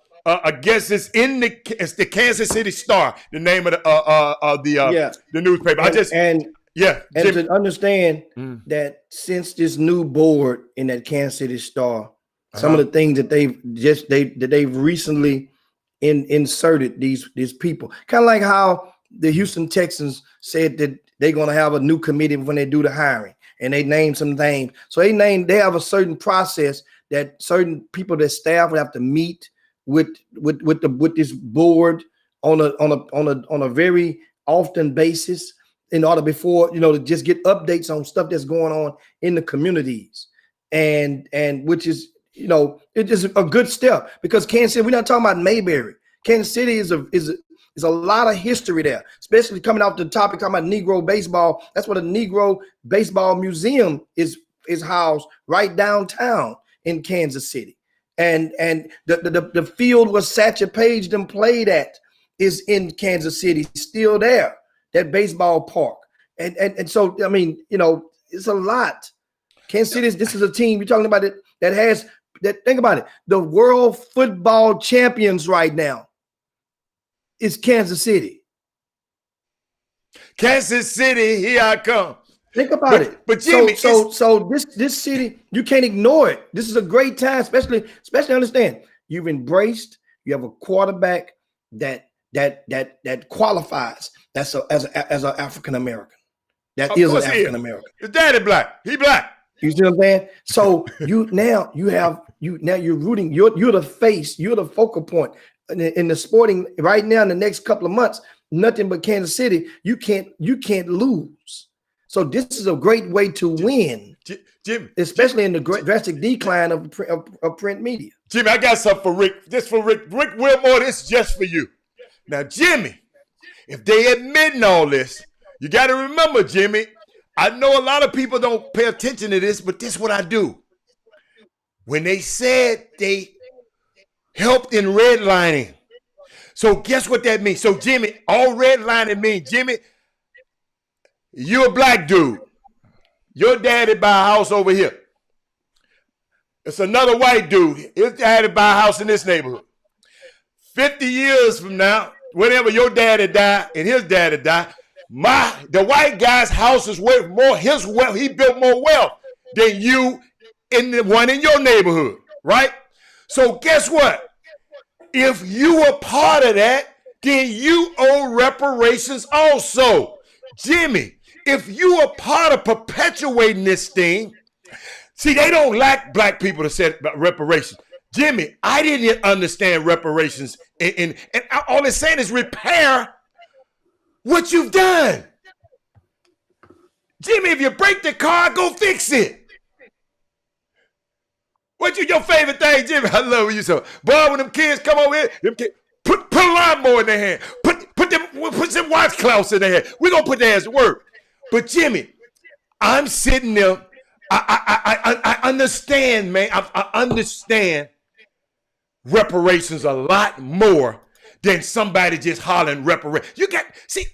guess it's the Kansas City Star, the name of the newspaper. And to understand that since this new board in that Kansas City Star, some of the things that they've recently inserted these people, kind of like how the Houston Texans said that they're going to have a new committee when they do the hiring, and they name some names. So they have a certain process that certain people, that staff would have to meet with this board on a very often basis in order before, to just get updates on stuff that's going on in the communities, and which is, it is a good step, because Kansas City, we're not talking about Mayberry. Kansas City is a lot of history there, especially coming off the topic talking about Negro baseball. That's what a Negro baseball museum is housed right downtown in Kansas City, and the field where Satchel Paige them played at is in Kansas City, still there. That baseball park. And so, I mean, it's a lot. Kansas City, this is a team you're talking about that has, think about it. The world football champions right now is Kansas City. Kansas City, here I come. Think about it. But Jimmy, so this city, you can't ignore it. This is a great time, especially understand, you've embraced, you have a quarterback that that qualifies as an African American. That Of is an course he is. African American. His daddy black. He black. You see what I'm saying? So you're rooting. You're the face. You're the focal point in the sporting right now. In the next couple of months, nothing but Kansas City. You can't lose. So this is a great way to win, Jimmy, especially in the drastic decline of print media. Jimmy, I got something for Rick. This for Rick. Rick Wilmore, this is just for you. Now, Jimmy, if they admitting all this, you got to remember, Jimmy, I know a lot of people don't pay attention to this, but this is what I do. When they said they helped in redlining, so guess what that means? So, Jimmy, all redlining means, Jimmy, you're a black dude. Your daddy buy a house over here. It's another white dude. His daddy buy a house in this neighborhood. 50 years from now, whenever your daddy died and his daddy died, the white guy's house is worth more. His wealth, he built more wealth than you in the one in your neighborhood, right? So guess what? If you were part of that, then you owe reparations also. Jimmy, if you are part of perpetuating this thing, see, they don't like black people to say reparations. Jimmy, I didn't understand reparations. And all it's saying is repair what you've done. Jimmy, if you break the car, go fix it. What's your favorite thing, Jimmy? I love you so. Boy, when them kids come over here, them kids, put a lawnmower in their hand. Put some washcloths in their hand. We're going to put their hands to work. But Jimmy, I'm sitting there. I understand, man. I understand reparations a lot more than somebody just hollering reparations. You got, see,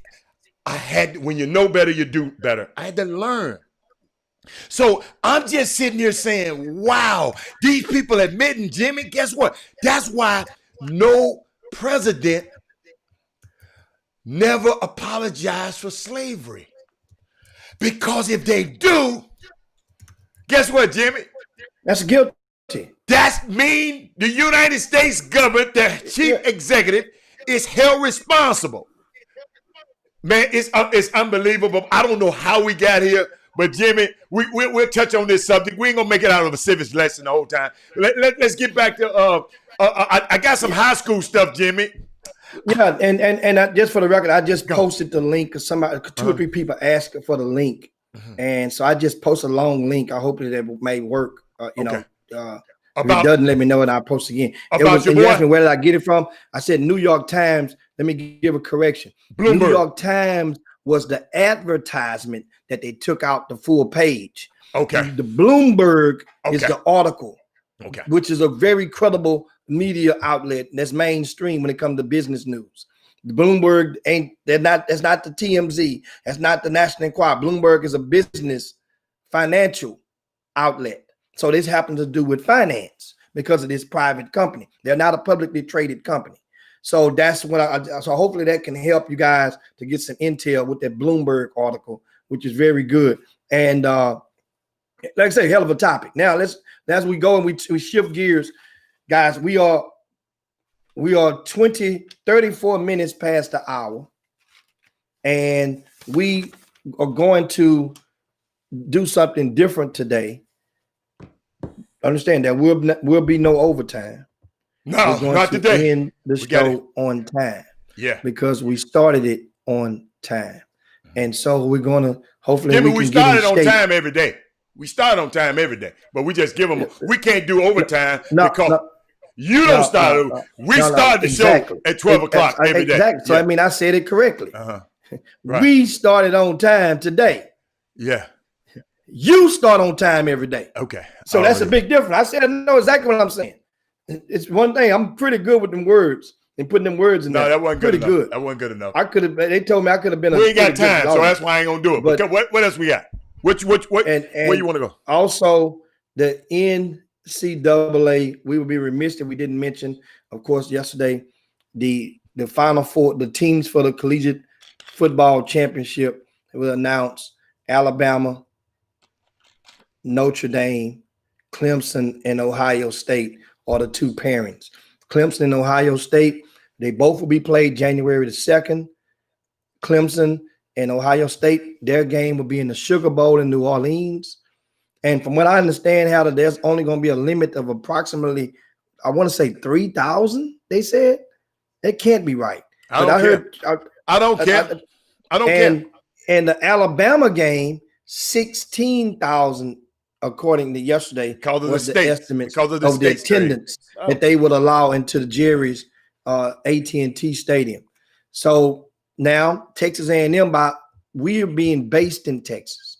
when you know better, you do better. I had to learn. So I'm just sitting here saying, wow, these people admitting, Jimmy, guess what? That's why no president never apologized for slavery. Because if they do, guess what, Jimmy? That's guilty. That means the United States government, the chief executive, is held responsible. Man, it's unbelievable. I don't know how we got here, but Jimmy, we'll touch on this subject. We ain't gonna make it out of a civics lesson the whole time. Let's get back to I got some high school stuff, Jimmy. Yeah, and just for the record, I just posted the link because two or three people asked for the link, and so I just posted a long link. I hope that it may work. If it doesn't, let me know and I'll post again. You asked me where did I get it from? I said New York Times. Let me give a correction. Bloomberg. New York Times was the advertisement that they took out the full page. Okay. The Bloomberg is the article, which is a very credible media outlet that's mainstream when it comes to business news. The Bloomberg that's not the TMZ, that's not the National Enquirer. Bloomberg is a business financial outlet. So this happens to do with finance because of this private company. They're not a publicly traded company. So that's what so hopefully that can help you guys to get some intel with that Bloomberg article, which is very good. And like I say, hell of a topic. Now as we go and we shift gears, guys, we are 34 minutes past the hour, and we are going to do something different today. Understand that will be no overtime. No, we're going not to today. End the show on time. Yeah, because we started it on time, and so we're going to hopefully. Jimmy, we started on time every day. We start on time every day, but we just give them. We can't do overtime because you don't start. We start the show at 12 o'clock every day. Exactly. So I mean, I said it correctly. Right. We started on time today. Yeah. You start on time every day. Okay. So that's a big difference. I said I know exactly what I'm saying. It's one thing. I'm pretty good with them words and putting them words in there. No, that wasn't pretty good. That wasn't good enough. I could have. They told me I could have been. We ain't got time, so that's why I ain't gonna do it. But what else we got? What where you want to go? Also, the NCAA. We would be remiss if we didn't mention, of course, yesterday the Final Four, the teams for the collegiate football championship was announced. Alabama, Notre Dame, Clemson, and Ohio State are the two pairings. Clemson and Ohio State They both will be played January the 2nd. Clemson and Ohio State, their game will be in the Sugar Bowl in New Orleans. And from what I understand, how there's only going to be a limit of approximately, I want to say 3,000. They said it can't be right. I don't care. I don't care. I don't care. And the Alabama game, 16,000, according to yesterday, was the estimate of the attendance that they would allow into the Jerry's AT&T Stadium. So now Texas A&M, we are being based in Texas.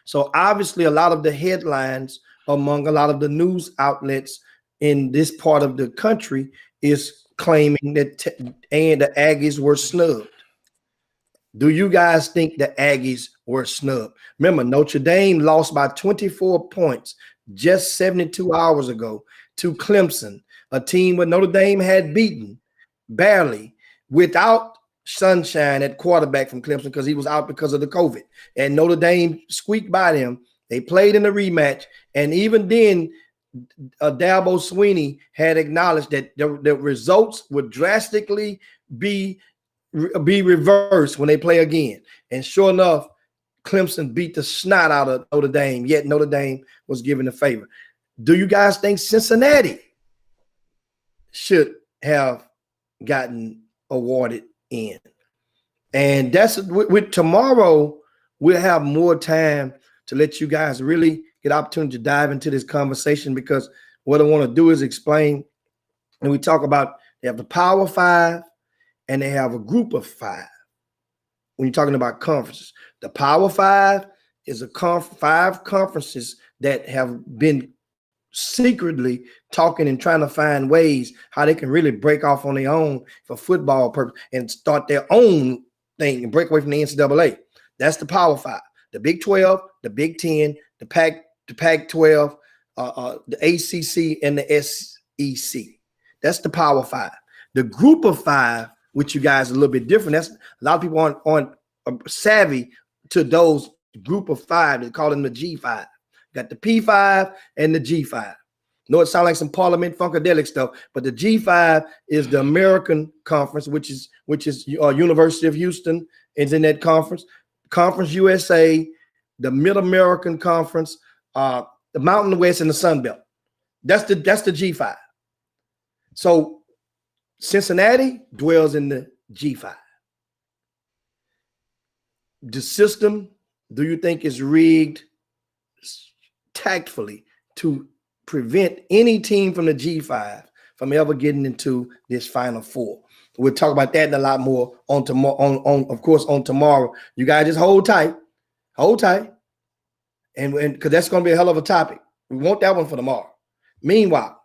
So obviously a lot of the headlines among a lot of the news outlets in this part of the country is claiming that and the Aggies were snubbed. Do you guys think the Aggies were snubbed? Remember, Notre Dame lost by 24 points just 72 hours ago to Clemson, a team that Notre Dame had beaten barely without Sunshine at quarterback from Clemson because he was out because of the COVID. And Notre Dame squeaked by them. They played in the rematch. And even then, Dabo Swinney had acknowledged that the results would drastically be reversed when they play again. And sure enough, Clemson beat the snot out of Notre Dame, yet Notre Dame was given a favor. Do you guys think Cincinnati should have gotten awarded in? And that's with tomorrow, we'll have more time to let you guys really get opportunity to dive into this conversation, because what I want to do is explain, and we talk about they have the Power Five and they have a group of five. When you're talking about conferences, the Power Five is five conferences that have been secretly talking and trying to find ways how they can really break off on their own for football purpose and start their own thing and break away from the NCAA. That's the Power Five: the Big 12, the Big 10, the Pac-12, the ACC, and the SEC. That's the Power Five. The Group of Five, which you guys are a little bit different. That's a lot of people aren't savvy to those Group of Five. They call them the G5. Got the P5 and the G5. No, it sounds like some Parliament Funkadelic stuff, but the G5 is the American Conference, which is University of Houston is in that conference. Conference USA, the Mid-American Conference, the Mountain West, and the Sun Belt. That's the G5. So Cincinnati dwells in the G5. The system, do you think, is rigged tactfully to prevent any team from the G5 from ever getting into this Final Four? We'll talk about that and a lot more on tomorrow. On tomorrow. You guys just hold tight, and because that's going to be a hell of a topic. We want that one for tomorrow. Meanwhile,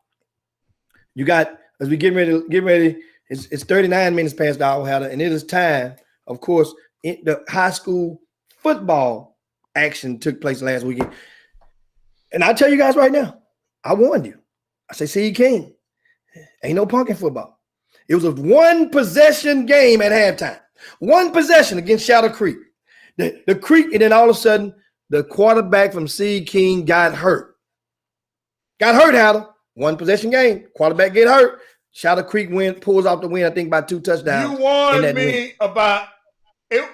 you got, as we get ready. It's 39 minutes past the hour, Heather, and it is time. Of course, the high school football action took place last weekend. And I'll tell you guys right now, I warned you. I say, see, King, ain't no punkin football. It was a one-possession game at halftime. One possession against Shadow Creek. The Creek, and then all of a sudden, the quarterback from C. King got hurt. Heather. One possession game. Quarterback get hurt. Shadow Creek pulls off the win, I think, by 2 touchdowns. You warned me about it.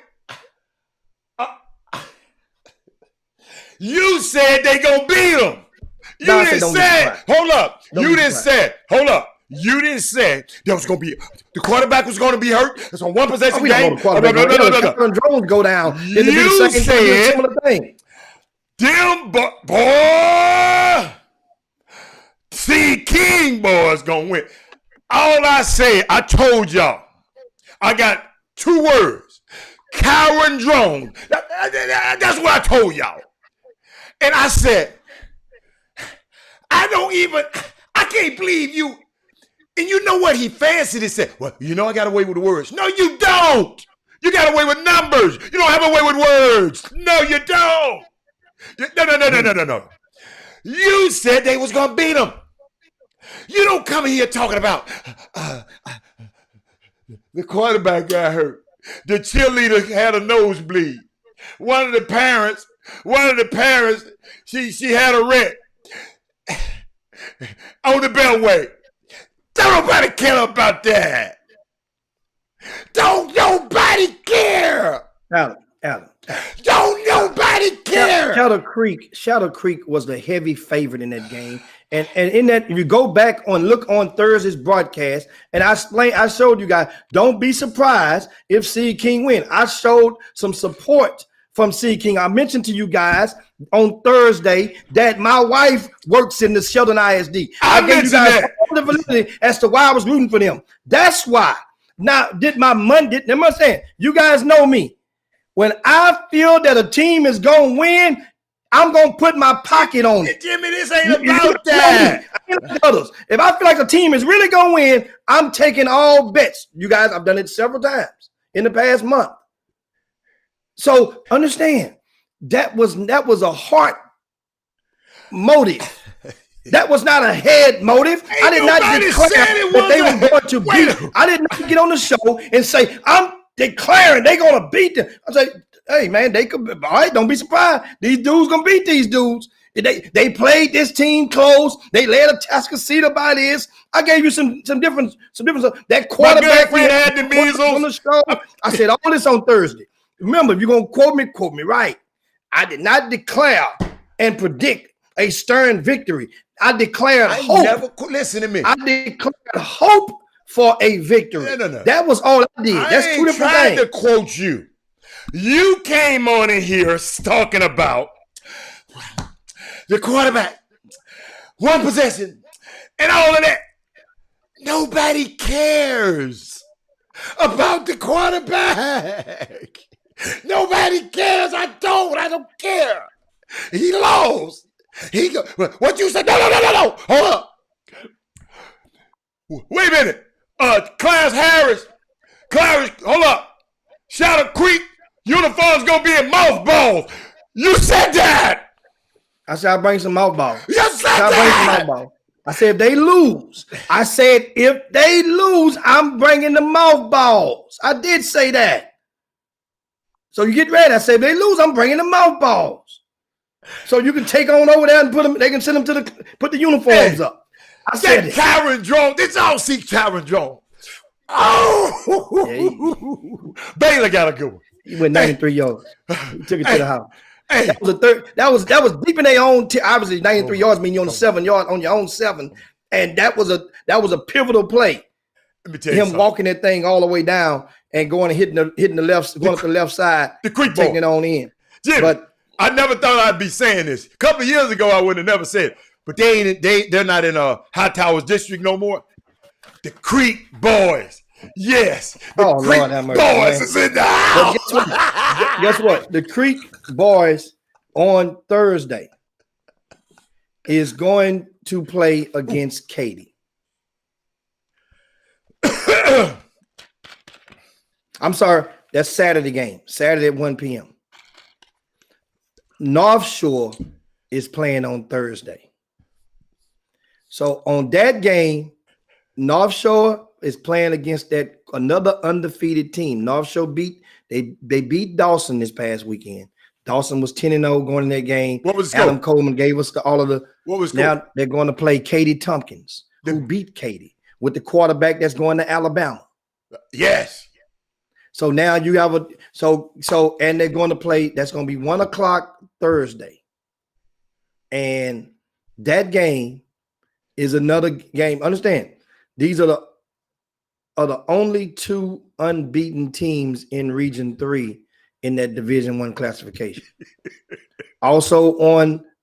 You said they gonna beat them. You didn't say, hold up. You didn't say, hold up. You didn't say there was gonna be the quarterback was gonna be hurt. It's on one possession game. No. Drones go down. You said similar thing. Them boy, C. King boys gonna win. All I say, I told y'all, I got 2 words: Cowan Drone. That's what I told y'all. And I said, I can't believe you. And you know what? He fancied it, said, well, I got away with the words. No, you don't. You got away with numbers. You don't have away with words. No, you don't. No. You said they was going to beat them. You don't come here talking about the quarterback got hurt. The cheerleader had a nosebleed. One of the parents, she had a wreck on the Beltway. Don't nobody care about that. Don't nobody care. Alan. Don't nobody care. Shadow Creek was the heavy favorite in that game. And in that, if you go back look on Thursday's broadcast, and I showed you guys, don't be surprised if Seed King win. I showed some support from Seed King. I mentioned to you guys on Thursday that my wife works in the Sheldon ISD. I gave you guys all the validity as to why I was rooting for them. That's why. Now, I'm saying, you guys know me. When I feel that a team is going to win, I'm going to put my pocket on it. Jimmy, this ain't about that. If I feel like a team is really going to win, I'm taking all bets. You guys, I've done it several times in the past month. So understand, that was a heart motive. That was not a head motive. I did not declare that they were going to beat. I did not get on the show and say, I'm declaring they're going to beat them. I say, hey, man, they could. All right, don't be surprised. These dudes going to beat these dudes. They played this team close. They led a Tascasita by this. I gave you some different stuff. That quarterback had the measles on the show. I said all this on Thursday. Remember, if you're going to quote me right. I did not declare and predict a stern victory. I declared hope. Listen to me. I declared hope for a victory. No. That was all I did. That's two different things. I ain't trying to quote you. You came on in here talking about the quarterback, one possession, and all of that. Nobody cares about the quarterback. Nobody cares. I don't care. He lost. What you said? No. Hold up. Wait a minute. Clarence Harris, hold up. Shadow Creek uniform's gonna be in mothballs. You said that. I said I'll bring some mothballs. You said that. I said if they lose. I'm bringing the mothballs. I did say that. So you get ready. I said if they lose, I'm bringing the mothballs. So you can take on over there and put them. They can send them put the uniforms up. I said that Kyron Jones. This all see Kyron Jones. Oh, yeah, Baylor got a good one. He went 93 yards. He took it to the house. That was a third. That was deep in their own. Obviously, 93 yards mean you're on the 7 yard on your own 7, and that was a pivotal play. Let me tell you him walking that thing all the way down and going and hitting the left, going up the left side, the creek taking it on in. Jimmy, but I never thought I'd be saying this. A couple of years ago, I would have never said it. But they're not in High Towers District no more. The Creek Boys. Yes. The Creek Boys is in the house. Guess what? The Creek Boys on Thursday is going to play against Katy. I'm sorry. That's Saturday game. Saturday at 1 p.m. North Shore is playing on Thursday. So on that game, North Shore is playing against another undefeated team. North Shore beat Dawson this past weekend. Dawson was 10-0 going in that game. What was Adam Coleman gave us all of the. What was now they're going to play Katy Tompkins, who beat Katy with the quarterback that's going to Alabama. Yes. So now you have and they're going to play. That's going to be 1 o'clock Thursday, and that game is another game. Understand, these are the only 2 unbeaten teams in Region 3 in that Division I classification. Also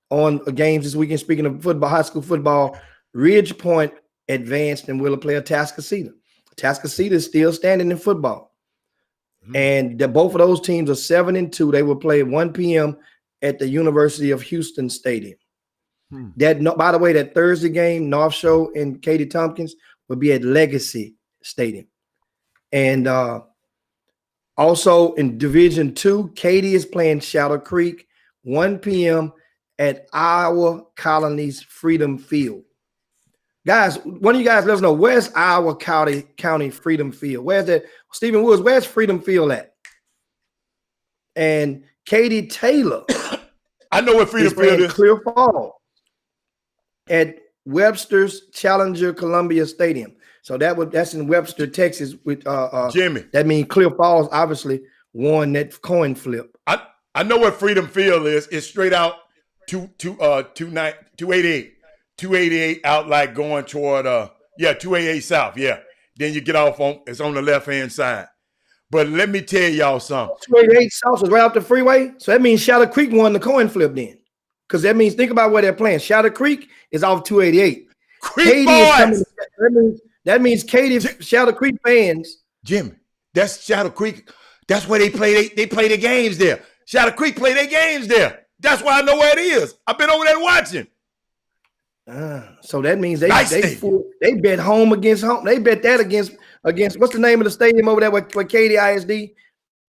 on games this weekend, speaking of football, high school football, Ridge Point advanced and will play a Tascasita. Tascasita is still standing in football. And both of those teams are 7-2. They will play at 1 p.m. at the University of Houston Stadium. By the way, that Thursday game, North Shore and Katy Tompkins, will be at Legacy Stadium. And also in Division II, Katy is playing Shadow Creek, 1 p.m. at Iowa Colony's Freedom Field. Guys, one of you guys let us know, where's Iowa County Freedom Field? Where's that? Stephen Woods, where's Freedom Field at? And Katie Taylor. I know where Freedom Field is. Clear Falls at Webster's Challenger Columbia Stadium. So that's in Webster, Texas. With Jimmy. That means Clear Falls obviously won that coin flip. I know what Freedom Field is. It's straight out 288 out like going toward 288 South. Yeah. Then you get off it's on the left hand side. But let me tell y'all something. 288 South is right off the freeway. So that means Shadow Creek won the coin flip then. Because that means, think about where they're playing. Shadow Creek is off 288. Creek Katy boys. is coming. That means Katy, Shadow Creek fans. Jimmy, that's Shadow Creek. That's where they play. They play their games there. Shadow Creek play their games there. That's why I know where it is. I've been over there watching. So that means they bet home against home. They bet that against what's the name of the stadium over there with Katy ISD?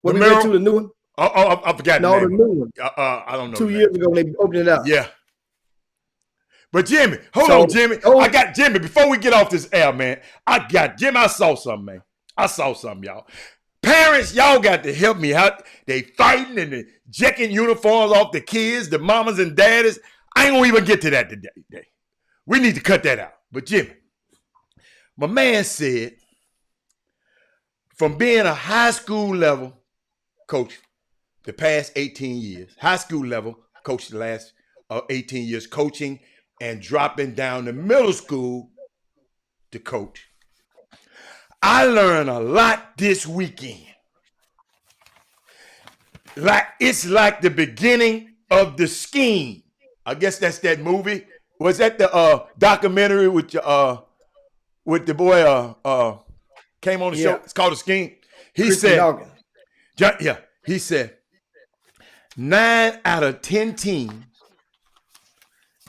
When we went to the new one? I forgot. No, the new one. I don't know. 2 years ago when they opened it up. Yeah. But Jimmy, hold on, Jimmy. I got Jimmy. Before we get off this air, man, I saw something, man. I saw something, y'all. Parents, y'all got to help me out. They fighting and they jacking uniforms off the kids, the mamas and daddies. I ain't gonna even get to that today. We need to cut that out. But Jimmy, my man said, from being a high school level coach the past 18 years, high school level coach the last 18 years coaching and dropping down to middle school to coach, I learned a lot this weekend. It's like the beginning of The Scheme. I guess that's that movie. Was that the documentary with the boy came on the show? It's called The Scheme. He said, he said 9 out of 10 teams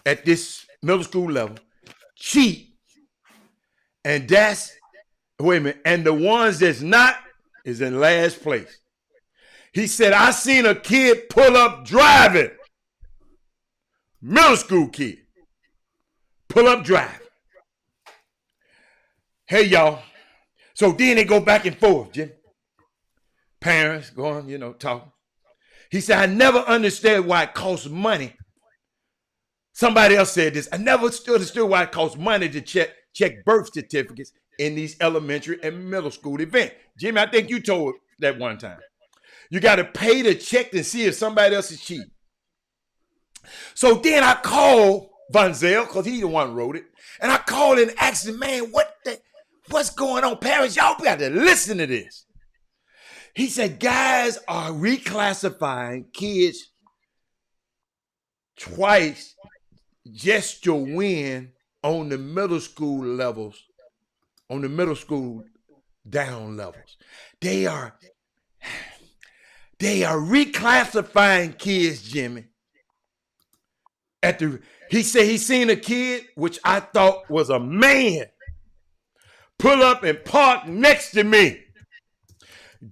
at this middle school level cheat, and and the ones that's not is in last place. He said, I seen a kid pull up driving. Middle school kid. Pull up driving. Hey, y'all. So then they go back and forth, Jim. Parents going, talking. He said, I never understood why it costs money. Somebody else said this. I never understood why it costs money to check birth certificates in these elementary and middle school events. Jimmy, I think you told that one time. You got to pay to check to see if somebody else is cheating. So then I called Von Zell, because he the one who wrote it, and I called and asked him, man, what's going on? Parents, y'all got to listen to this. He said, guys are reclassifying kids twice just to win on the middle school levels, on the middle school down levels. They are reclassifying kids, Jimmy. He said he seen a kid, which I thought was a man, pull up and park next to me,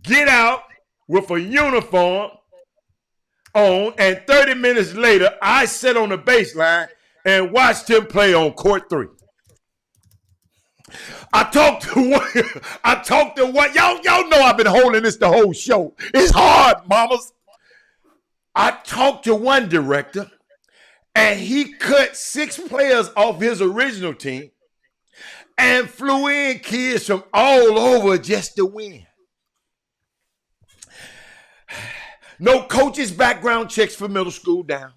get out with a uniform on, and 30 minutes later, I sat on the baseline and watched him play on court 3. I talked to one. Y'all know I've been holding this the whole show. It's hard, mamas. I talked to one director, and he cut 6 players off his original team and flew in kids from all over just to win. No coaches' background checks for middle school down.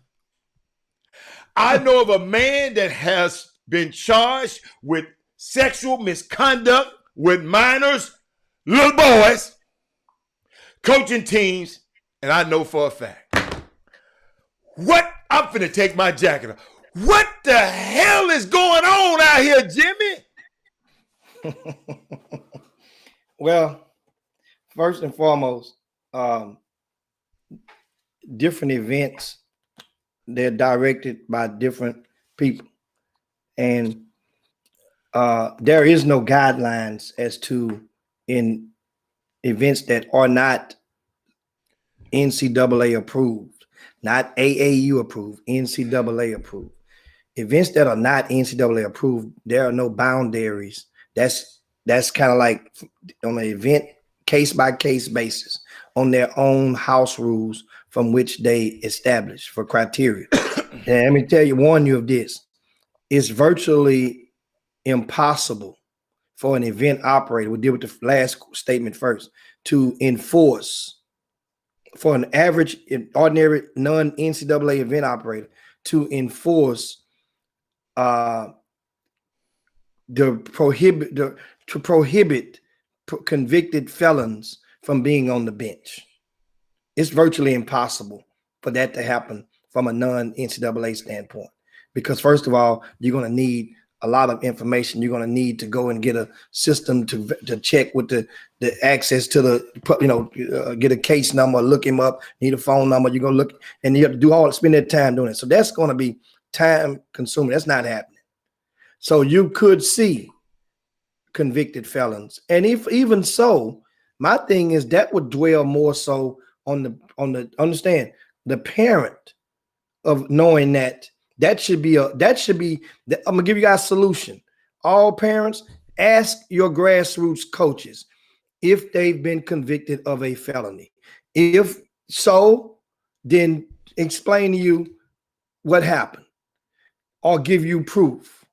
I know of a man that has been charged with sexual misconduct with minors, little boys, coaching teams, and I know for a fact. I'm finna take my jacket off. What the hell is going on out here, Jimmy? Well, first and foremost, different events, they're directed by different people. And there is no guidelines as to in events that are not NCAA approved, not AAU approved, NCAA approved. Events that are not NCAA approved, there are no boundaries. That's kind of like on an event case-by-case basis on their own house rules from which they establish for criteria. And let me warn you of this. It's virtually impossible for an event operator, we'll deal with the last statement first, to enforce for an average, ordinary, non-NCAA event operator to enforce to prohibit convicted felons from being on the bench. It's virtually impossible for that to happen from a non-NCAA standpoint, because first of all, you're going to need a lot of information. You're going to need to go and get a system to check with the access to the, get a case number, look him up, need a phone number. You're going to look, and you have to do all, spend that time doing it. So that's going to be time consuming. That's not happening. So you could see convicted felons. And if even so, my thing is that would dwell more so on the understand the parent of knowing that should be I'm gonna give you guys a solution. All parents, ask your grassroots coaches if they've been convicted of a felony. If so, then explain to you what happened or give you proof.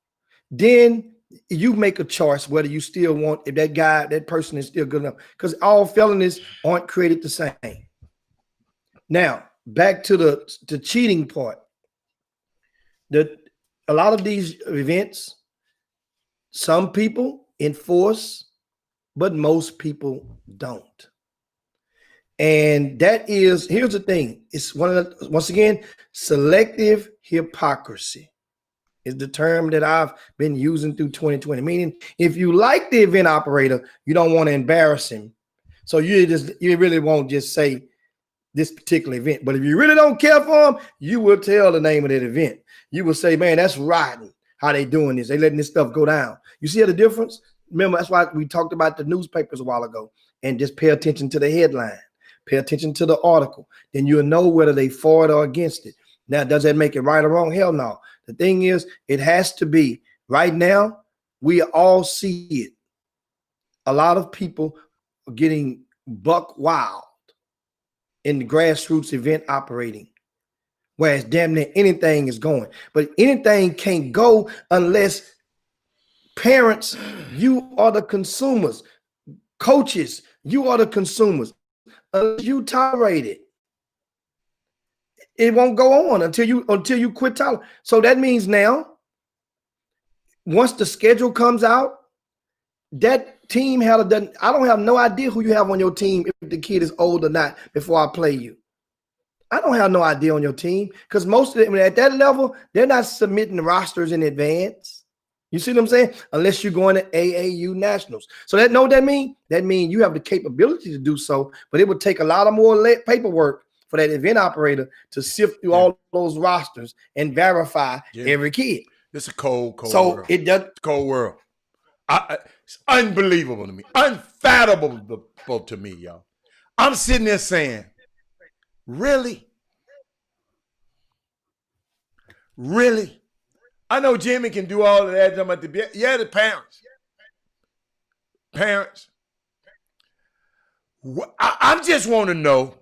Then you make a choice whether you still want, if that person is still good enough, because all felonies aren't created the same. Now, back to the cheating part. A lot of these events, some people enforce, but most people don't. And that is, here's the thing. It's once again, selective hypocrisy is the term that I've been using through 2020. Meaning, if you like the event operator, you don't want to embarrass him. So you really won't just say this particular event. But if you really don't care for him, you will tell the name of that event. You will say, man, that's rotten how they doing this. They letting this stuff go down. You see the difference? Remember, that's why we talked about the newspapers a while ago, and just pay attention to the headline, pay attention to the article. Then you'll know whether they for it or against it. Now, does that make it right or wrong? Hell no. The thing is, it has to be. Right now, we all see it. A lot of people are getting buck wild in the grassroots event operating, whereas damn near anything is going. But anything can't go unless parents, you are the consumers. Coaches, you are the consumers. Unless you tolerate it, it won't go on until you quit tolerating. So that means now, once the schedule comes out, that team I don't have no idea who you have on your team, if the kid is old or not, before I play you. I don't have no idea on your team, because most of them at that level, they're not submitting the rosters in advance. You see what I'm saying? Unless you're going to AAU nationals. So that know what that mean? That means you have the capability to do so, but it would take a lot of more paperwork for that event operator to sift through all those rosters and verify every kid. It's a cold so world. It does. Cold world. It's unbelievable to me, unfathomable to me, y'all. I'm sitting there saying, really? Really? I know Jimmy can do all of that. The parents. Parents. I just want to know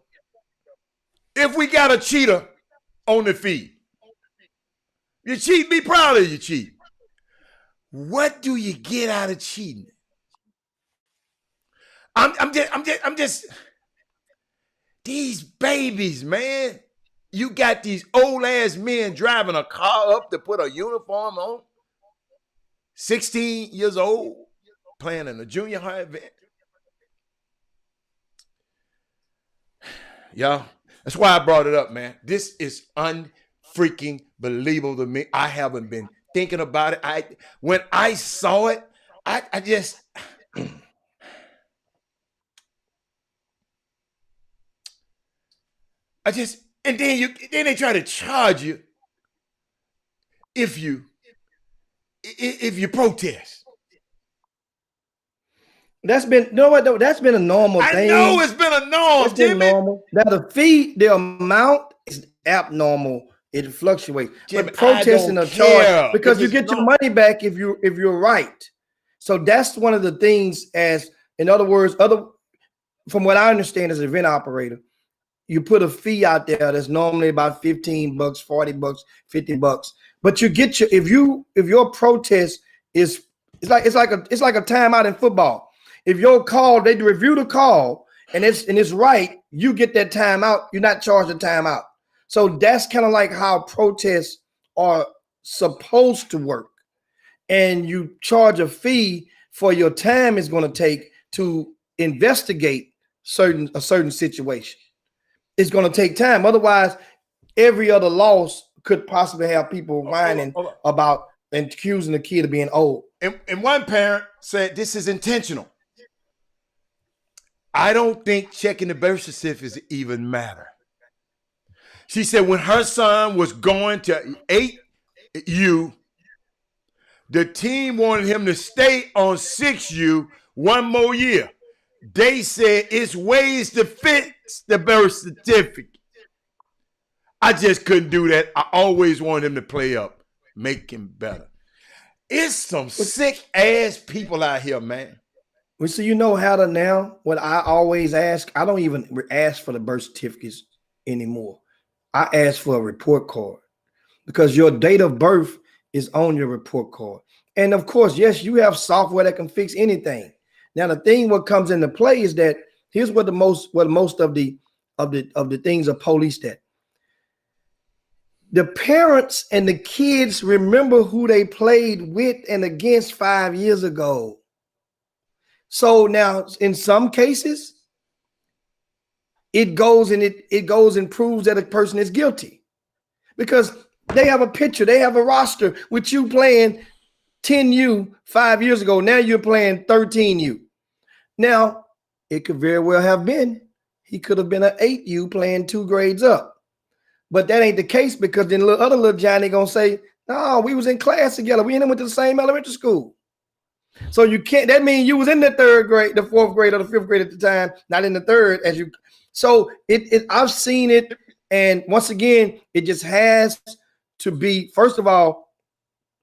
if we got a cheater on the feed. You cheat, be proud of your cheat. What do you get out of cheating? I'm just these babies, man. You got these old ass men driving a car up to put a uniform on. 16 years old, playing in a junior high event. Y'all, that's why I brought it up, man. This is unfreaking believable to me. I haven't been thinking about it. When I saw it, I just and then they try to charge you if you protest. That's been, you know what though? That's been a normal thing. I know it's been a norm. It's been normal. Now the amount is abnormal. It fluctuates. Jimmy, but protesting a charge because you get your money back if you're right. So that's one of the things. As in other words, from what I understand as an event operator, you put a fee out there that's normally about $15, $40, $50, but you get if your protest is It's like a timeout in football. If your call, they review the call and it's right, you get that timeout. You're not charged a timeout. So that's kind of like how protests are supposed to work. And you charge a fee for your time it's going to take to investigate a certain situation. It's going to take time. Otherwise, every other loss could possibly have people whining about and accusing the kid of being old. And one parent said this is intentional. I don't think checking the birth certificate even matter. She said when her son was going to 8U, the team wanted him to stay on 6U one more year. They said it's ways to fix the birth certificate. I just couldn't do that. I always wanted him to play up, make him better. It's some sick ass people out here, man. Well, so you know how to now, what I always ask, I don't even ask for the birth certificates anymore. I ask for a report card because your date of birth is on your report card. And of course, yes, you have software that can fix anything. Now, the thing what comes into play is that here's what most of the things are policed at. The parents and the kids remember who they played with and against 5 years ago. So now, in some cases, it goes and proves that a person is guilty because they have a picture, they have a roster with you playing 10U 5 years ago. Now you're playing 13U. Now, it could very well have been he could have been an 8U playing 2 grades up. But that ain't the case because then other little Johnny gonna say, no, we was in class together. We went to the same elementary school. So you can't, that means you was in the 3rd grade, the 4th grade, or the 5th grade at the time, not in the 3rd as you. So I've seen it. And once again, it just has to be, first of all,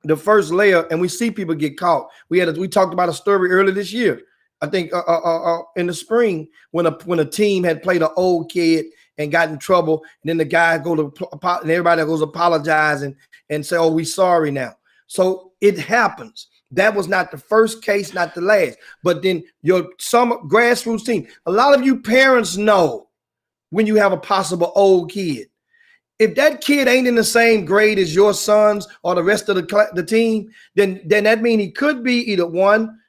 the first layer. And we see people get caught. We talked about a story earlier this year. I think in the spring when a team had played an old kid and got in trouble, and then the guy and everybody goes apologize and say, "Oh, we sorry now." So it happens. That was not the first case, not the last. But then some grassroots team. A lot of you parents know when you have a possible old kid. If that kid ain't in the same grade as your sons or the rest of the team, then that means he could be either one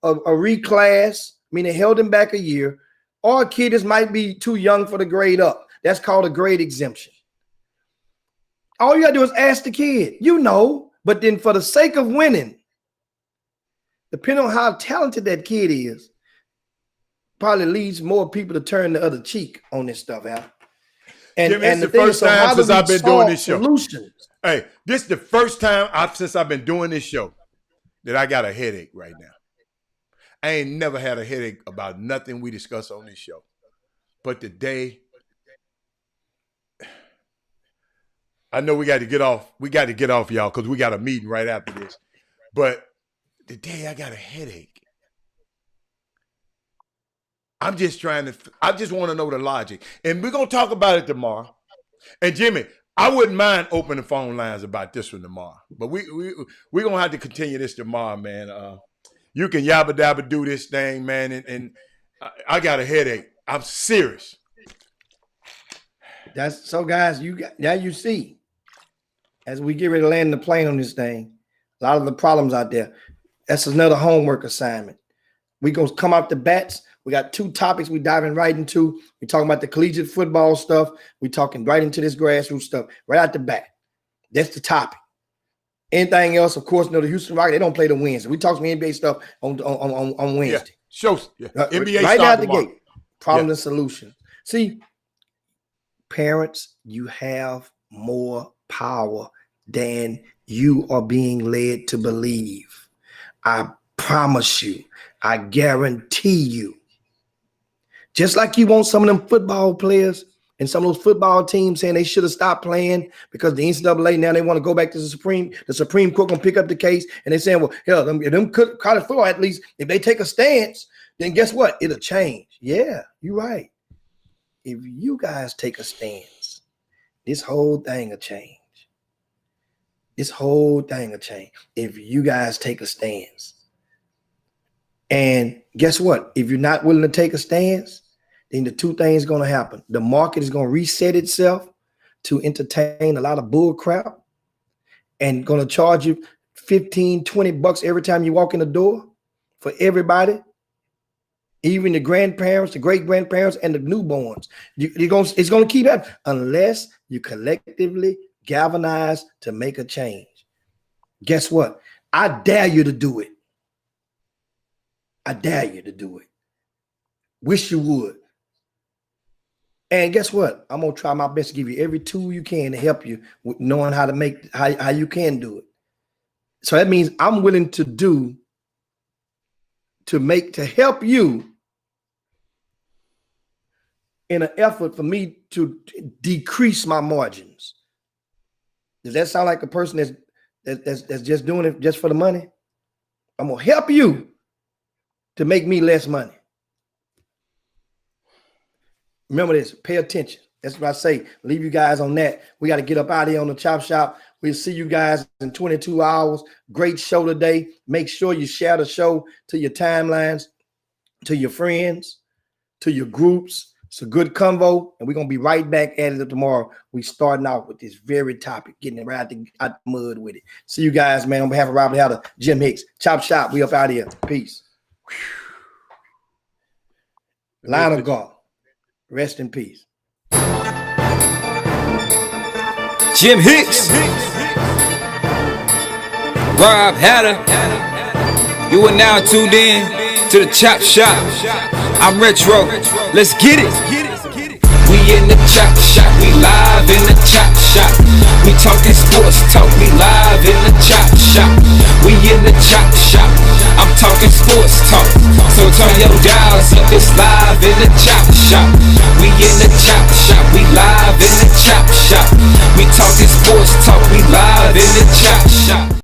a reclass, meaning held him back a year, or a kid that might be too young for the grade up. That's called a grade exemption. All you gotta do is ask the kid, but then for the sake of winning, depending on how talented that kid is, probably leads more people to turn the other cheek on this stuff, Al. And it's the first time since I've been doing this show. Solutions? Hey, this is the first time since I've been doing this show that I got a headache right now. I ain't never had a headache about nothing we discuss on this show. But today, I know we got to get off. We got to get off, y'all, because we got a meeting right after this. But today I got a headache. I just want to know the logic. And we're going to talk about it tomorrow. And Jimmy, I wouldn't mind opening the phone lines about this one tomorrow. But we're going to have to continue this tomorrow, man. You can yabba dabba do this thing, man. And I got a headache. I'm serious. That's so, guys, now you see, as we get ready to land the plane on this thing, a lot of the problems out there. That's another homework assignment. We're going to come off the bats. We got 2 topics we diving right into. We're talking about the collegiate football stuff. We're talking right into this grassroots stuff right out the bat. That's the topic. Anything else, of course, the Houston Rockets, they don't play the Wednesday. We talk some NBA stuff on Wednesday. Yeah, shows. Yeah. NBA right out the tomorrow. gate. Problem and solution. See, parents, you have more power than you are being led to believe. I promise you. I guarantee you. Just like you want some of them football players and some of those football teams saying they should have stopped playing because the NCAA now they want to go back to the Supreme Court gonna pick up the case, and they're saying, well, hell, them college football athletes, if they take a stance, then guess what? It'll change. Yeah, you're right. If you guys take a stance, this whole thing will change. This whole thing will change if you guys take a stance. And guess what? If you're not willing to take a stance, then the two things going to happen. The market is going to reset itself to entertain a lot of bull crap and going to charge you 15, 20 bucks every time you walk in the door for everybody, even the grandparents, the great grandparents, and the newborns. It's going to keep happening unless you collectively galvanize to make a change. Guess what? I dare you to do it. I dare you to do it. Wish you would. And guess what? I'm going to try my best to give you every tool you can to help you with knowing how to make, how you can do it. So that means I'm willing to do, to help you in an effort for me to decrease my margins. Does that sound like a person that's just doing it just for the money? I'm going to help you to make me less money. Remember this, pay attention. That's what I say. Leave you guys on that. We got to get up out of here on the Chop Shop. We'll see you guys in 22 hours. Great show today. Make sure you share the show to your timelines, to your friends, to your groups. It's a good convo, and we're going to be right back at it tomorrow. We starting out with this very topic, getting it right out the mud with it. See you guys, man. On behalf of Robert Hatter, Jim Hicks, Chop Shop, we up out of here. Peace. Line of God. Rest in peace. Jim Hicks, Rob Hatter, you are now tuned in to the Chop Shop. I'm Retro, let's get it. We in the Chop Shop, we live in the Chop Shop. We talking sports talk, we live in the Chop Shop. We in the Chop Shop, I'm talking sports talk. So turn your dials up, it's live in the Chop Shop. We in the Chop Shop, we live in the Chop Shop. We talking sports talk, we live in the Chop Shop.